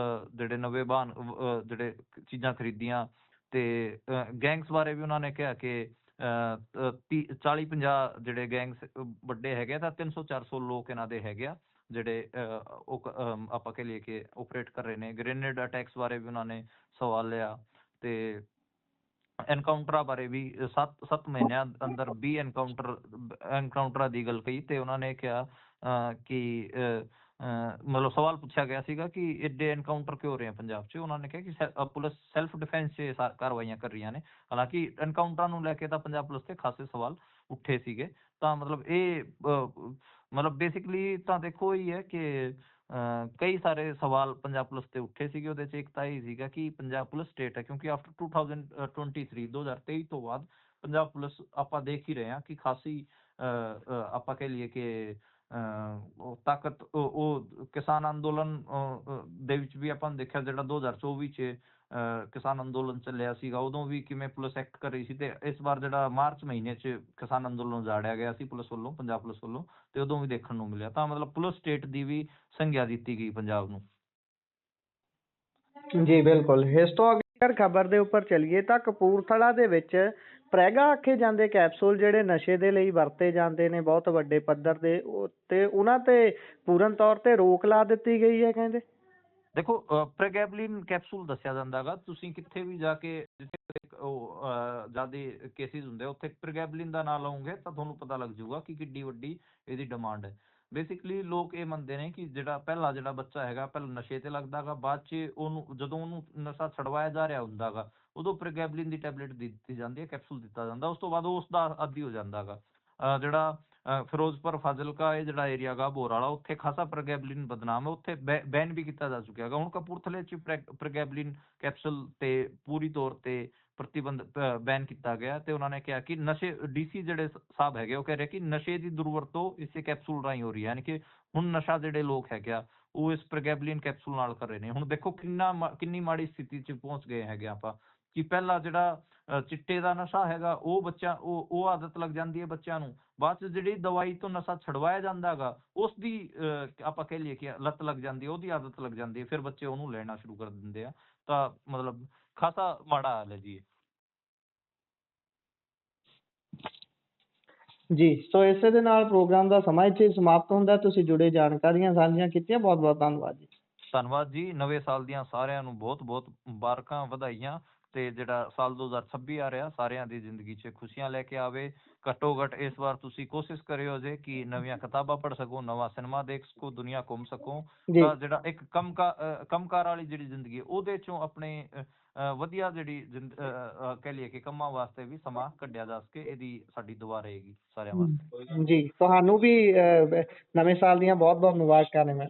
ਜਿਹੜੇ ਨਵੇਂ ਵਾਹਨ ਜਿਹੜੇ ਚੀਜ਼ਾਂ ਖਰੀਦੀਆਂ, ਤੇ ਗੈਂਗਸ ਬਾਰੇ ਵੀ ਉਹਨਾਂ ਨੇ ਕਿਹਾ ਕਿ 40-50 ਜਿਹੜੇ ਗੈਂਗਸ ਵੱਡੇ ਹੈਗੇ ਆ, ਤਾਂ 300-400 ਲੋਕ ਇਹਨਾਂ ਦੇ ਹੈਗੇ ਆ ਜਿਹੜੇ ਆਪਾਂ ਕਹਿ ਲਈਏ ਕਿ ਆਪਰੇਟ ਕਰ ਰਹੇ ਨੇ। ਗ੍ਰੇਨੇਡ ਅਟੈਕਸ ਬਾਰੇ ਵੀ ਉਹਨਾਂ ਨੇ ਸਵਾਲ ਲਿਆ, ਤੇ ਐਨਕਾਊਂਟਰਾਂ ਬਾਰੇ ਵੀ 7 ਮਹੀਨਿਆਂ ਅੰਦਰ 20 ਐਨਕਾਊਂਟਰਾਂ ਦੀ ਗੱਲ ਕਹੀ। ਤੇ ਉਹਨਾਂ ਨੇ ਕਿਹਾ ਕਿ ਮਤਲਬ ਸਵਾਲ ਪੁੱਛਿਆ ਗਿਆ ਸੀਗਾ ਕਿ ਏਡੇ ਐਨਕਾਊਂਟਰ ਕਿਉਂ ਹੋ ਰਹੇ ਆ ਪੰਜਾਬ 'ਚ। ਉਹਨਾਂ ਨੇ ਕਿਹਾ ਕਿ ਪੁਲਿਸ ਸੈਲਫ ਡਿਫੈਂਸ 'ਚ ਕਾਰਵਾਈਆਂ ਕਰ ਰਹੀਆਂ ਨੇ। ਹਾਲਾਂਕਿ ਐਨਕਾਊਂਟਰਾਂ ਨੂੰ ਲੈ ਕੇ ਤਾਂ ਪੰਜਾਬ ਪੁਲਿਸ ਤੇ ਖਾਸੇ ਸਵਾਲ ਉੱਠੇ ਸੀਗੇ। ਤਾਂ ਮਤਲਬ ਇਹ ਮਤਲਬ ਬੇਸਿਕਲੀ ਤਾਂ ਦੇਖੋ ਹੀ ਹੈ ਕਿ ਕਈ ਸਾਰੇ ਸਵਾਲ ਪੰਜਾਬ ਪੁਲਿਸ ਤੇ ਉੱਠੇ ਸੀਗੇ। ਉਹਦੇ 'ਚ ਇੱਕ ਤਾਂ ਇਹ ਸੀਗਾ ਕਿ ਪੰਜਾਬ ਪੁਲਿਸ ਸਟੇਟ ਹੈ, ਕਿਉਂਕਿ ਆਫਟਰ 2023 ਤੋਂ ਬਾਅਦ ਪੰਜਾਬ ਪੁਲਿਸ ਆਪਾਂ ਦੇਖ ਹੀ ਰਹੇ ਹਾਂ ਕਿ ਖਾਸੀ ਆਪਾਂ ਕਹਿ ਲਈਏ ਕਿ ਤਾਕਤ ਉਹ ਕਿਸਾਨ ਅੰਦੋਲਨ ਦੇ ਵਿੱਚ ਵੀ ਆਪਾਂ ਦੇਖਿਆ, ਜਿਹੜਾ 2024 ਚ ਕਿਸਾਨ ਅੰਦੋਲਨ ਚੱਲਿਆ ਸੀਗਾ, ਉਦੋਂ ਵੀ ਕਿਵੇਂ ਪੁਲਿਸ ਐਕਟ ਕਰ ਰਹੀ ਸੀ। ਤੇ ਇਸ ਵਾਰ ਜਿਹੜਾ ਮਾਰਚ ਮਹੀਨੇ 'ਚ ਕਿਸਾਨ ਅੰਦੋਲਨ ਉਜਾੜਿਆ ਗਿਆ ਸੀ ਪੁਲਿਸ ਵੱਲੋਂ, ਪੰਜਾਬ ਪੁਲਿਸ ਵੱਲੋਂ, ਤੇ ਉਦੋਂ ਵੀ ਦੇਖਣ ਨੂੰ ਮਿਲਿਆ। ਤਾਂ ਮਤਲਬ ਪੁਲਿਸ ਸਟੇਟ ਦੀ ਵੀ ਸੰਗਿਆ ਦਿੱਤੀ ਗਈ ਪੰਜਾਬ ਨੂੰ। ਜੀ ਬਿਲਕੁਲ। ਇਸ ਤੋਂ ਅਗਰ ਖਬਰ ਦੇ ਉੱਪਰ ਚੱਲੀਏ ਤਾਂ ਕਪੂਰਥਲਾ ਦੇ ਵਿੱਚ ਪ੍ਰੈਗਾ ਆਖੇ ਜਾਂਦੇ ਕੈਪਸੂਲ ਜਿਹੜੇ ਨਸ਼ੇ ਦੇ ਲਈ ਵਰਤੇ ਜਾਂਦੇ ਨੇ ਬਹੁਤ ਵੱਡੇ ਪੱਧਰ ਦੇ, ਤੇ ਉਹਨਾਂ ਤੇ ਪੂਰਨ ਤੌਰ ਤੇ ਰੋਕ ਲਾ ਦਿੱਤੀ ਗਈ ਹੈ ਕਹਿੰਦੇ। ਦੇਖੋ, ਪ੍ਰੈਗੈਬਲਿਨ ਕੈਪਸੂਲ ਦੱਸਿਆ ਜਾਂਦਾ ਗਾ। ਤੁਸੀਂ ਕਿੱਥੇ ਵੀ ਜਾ ਕੇ ਜਿੱਥੇ ਉਹ ਜ਼ਿਆਦਾ ਕੇਸਿਸ ਹੁੰਦੇ ਉੱਥੇ ਪ੍ਰੈਗੈਬਲਿਨ ਦਾ ਨਾਂ ਲਓਗੇ ਤਾਂ ਤੁਹਾਨੂੰ ਪਤਾ ਲੱਗ ਜਾਊਗਾ ਕਿ ਕਿੱਡੀ ਵੱਡੀ ਇਹਦੀ ਡਿਮਾਂਡ ਹੈ। ਬੇਸਿਕਲੀ ਲੋਕ ਇਹ ਮੰਨਦੇ ਨੇ ਕਿ ਜਿਹੜਾ ਬੱਚਾ ਹੈਗਾ ਪਹਿਲਾਂ ਨਸ਼ੇ ਤੇ ਲੱਗਦਾ ਗਾ, ਬਾਅਦ 'ਚ ਜਦੋਂ ਉਹਨੂੰ ਨਸ਼ਾ ਛਡਵਾਇਆ ਜਾ ਰਿਹਾ ਹੁੰਦਾ ਗਾ, ਉਦੋਂ ਪ੍ਰੈਗੈਬਲਿਨ ਦੀ ਟੈਬਲੇਟ ਦਿੱਤੀ ਜਾਂਦੀ ਹੈ, ਕੈਪਸੂਲ ਦਿੱਤਾ ਜਾਂਦਾ। ਉਸ ਤੋਂ ਬਾਅਦ ਉਹ ਉਸਦਾ ਆਦੀ ਹੋ ਜਾਂਦਾ ਗਾ। ਜਿਹੜਾ ਫਿਰੋਜ਼ਪੁਰ, ਫਾਜ਼ਿਲਕਾ, ਇਹ ਜਿਹੜਾ ਏਰੀਆ ਗਾ ਬੋਰ ਵਾਲਾ, ਉੱਥੇ ਖਾਸਾ ਪ੍ਰੈਗੈਬਲਿਨ ਬਦਨਾਮ ਹੈ, ਉੱਥੇ ਬੈਨ ਵੀ ਕੀਤਾ ਜਾ ਚੁੱਕਿਆ ਹੈਗਾ। ਹੁਣ ਕਪੂਰਥਲੇ 'ਚ ਪ੍ਰੈਗੈਬਲਿਨ ਕੈਪਸੂਲ ਤੇ ਪੂਰੀ ਤੌਰ ਤੇ ਪ੍ਰਤੀਬੰਧ ਬੈਨ ਕੀਤਾ ਗਿਆ। ਤੇ ਉਹਨਾਂ ਨੇ ਕਿਹਾ ਕਿ ਨਸ਼ੇ DC ਜਿਹੜੇ ਸਾਹਿਬ ਹੈਗੇ ਉਹ ਕਹਿ ਰਹੇ ਕਿ ਨਸ਼ੇ ਦੀ ਦੁਰਵਰਤੋਂ ਇਸੇ ਕੈਪਸੂਲ ਰਾਹੀਂ ਹੋ ਰਹੀ ਹੈ, ਯਾਨੀ ਕਿ ਹੁਣ ਨਸ਼ਾ ਜਿਹੜੇ ਲੋਕ ਹੈਗੇ ਆ ਉਹ ਇਸ ਪ੍ਰੈਗੈਬਲਿਨ ਕੈਪਸੂਲ ਨਾਲ ਕਰ ਰਹੇ ਨੇ। ਹੁਣ ਦੇਖੋ ਕਿੰਨੀ ਮਾੜੀ ਸਥਿਤੀ 'ਚ ਪਹੁੰਚ ਗਏ ਹੈਗੇ ਆਪਾਂ ਕਿ ਪਹਿਲਾਂ ਜਿਹੜਾ ਚਿੱਟੇ ਦਾ ਨਸ਼ਾ ਹੈਗਾ ਉਹ ਆਦਤ ਲੱਗ ਜਾਂਦੀ ਹੈ ਬੱਚਿਆਂ ਨੂੰ, ਬਾਅਦ 'ਚ ਜਿਹੜੀ ਦਵਾਈ ਤੋਂ ਨਸ਼ਾ ਛਡਵਾਇਆ ਜਾਂਦਾ ਹੈਗਾ ਉਸ ਦੀ ਆਪਾਂ ਕਹਿ ਲਈਏ ਕਿ ਲੱਤ ਲੱਗ ਜਾਂਦੀ ਹੈ, ਉਹਦੀ ਆਦਤ ਲੱਗ ਜਾਂਦੀ ਹੈ, ਫਿਰ ਬੱਚੇ ਉਹਨੂੰ ਲੈਣਾ ਸ਼ੁਰੂ ਕਰ ਦਿੰਦੇ ਆ। ਤਾਂ ਮਤਲਬ ਖਾਸਾ ਮਾੜਾ ਹਾਲ ਹੈ ਜੀ। ਜੀ, ਸੋ ਇਸੇ ਦੇ ਨਾਲ ਪ੍ਰੋਗਰਾਮ ਦਾ ਸਮਾਂ ਇੱਥੇ ਹੀ ਸਮਾਪਤ ਹੁੰਦਾ। ਤੁਸੀਂ ਜੁੜੇ ਜਾਣਕਾਰੀਆਂ ਸਾਂਝੀਆਂ ਕੀਤੀਆਂ, ਬਹੁਤ-ਬਹੁਤ ਧੰਨਵਾਦ ਜੀ। ਧੰਨਵਾਦ ਜੀ। ਨਵੇਂ ਸਾਲ ਦੀਆਂ ਸਾਰਿਆਂ ਨੂੰ ਬਹੁਤ-ਬਹੁਤ ਮੁਬਾਰਕਾਂ, ਵਧਾਈਆਂ ਤੇ ਜਿਹੜਾ ਸਾਲ 2026 ਆ ਰਿਹਾ ਸਾਰਿਆਂ ਦੀ ਜ਼ਿੰਦਗੀ 'ਚ ਖੁਸ਼ੀਆਂ ਲੈ ਕੇ ਆਵੇ। ਘੱਟੋ-ਘੱਟ ਇਸ ਵਾਰ ਤੁਸੀਂ ਕੋਸ਼ਿਸ਼ ਕਰਿਓ ਜੇ ਕਿ ਨਵੀਆਂ ਕਿਤਾਬਾਂ ਪੜ੍ਹ ਸਕੋ, ਨਵਾਂ ਸਿਨੇਮਾ ਦੇਖ ਸਕੋ, ਦੁਨੀਆ ਘੁੰਮ ਸਕੋ। ਜੀ, ਤਾਂ ਜਿਹੜਾ ਇੱਕ ਕੰਮਕਾਰ ਵਾਲੀ ਜਿਹੜੀ ਜ਼ਿੰਦਗੀ ਹੈ ਉਹਦੇ 'ਚੋਂ ਆਪਣੇ ਵਧੀਆ ਜਿਹੜੀ ਕਹਿ ਲਈਏ ਕਿ ਕੰਮਾਂ ਵਾਸਤੇ ਵੀ ਸਮਾਂ ਕੱਢਿਆ ਜਾ ਸਕੇ, ਇਹਦੀ ਸਾਡੀ ਦੁਆ ਰਹੇਗੀ ਸਾਰਿਆਂ ਵਾਸਤੇ। ਜੀ, ਤੁਹਾਨੂੰ ਵੀ ਨਵੇਂ ਸਾਲ ਦੀਆਂ ਬਹੁਤ-ਬਹੁਤ ਮੁਬਾਰਕਾਂ ਨੇ ਮੈਮ।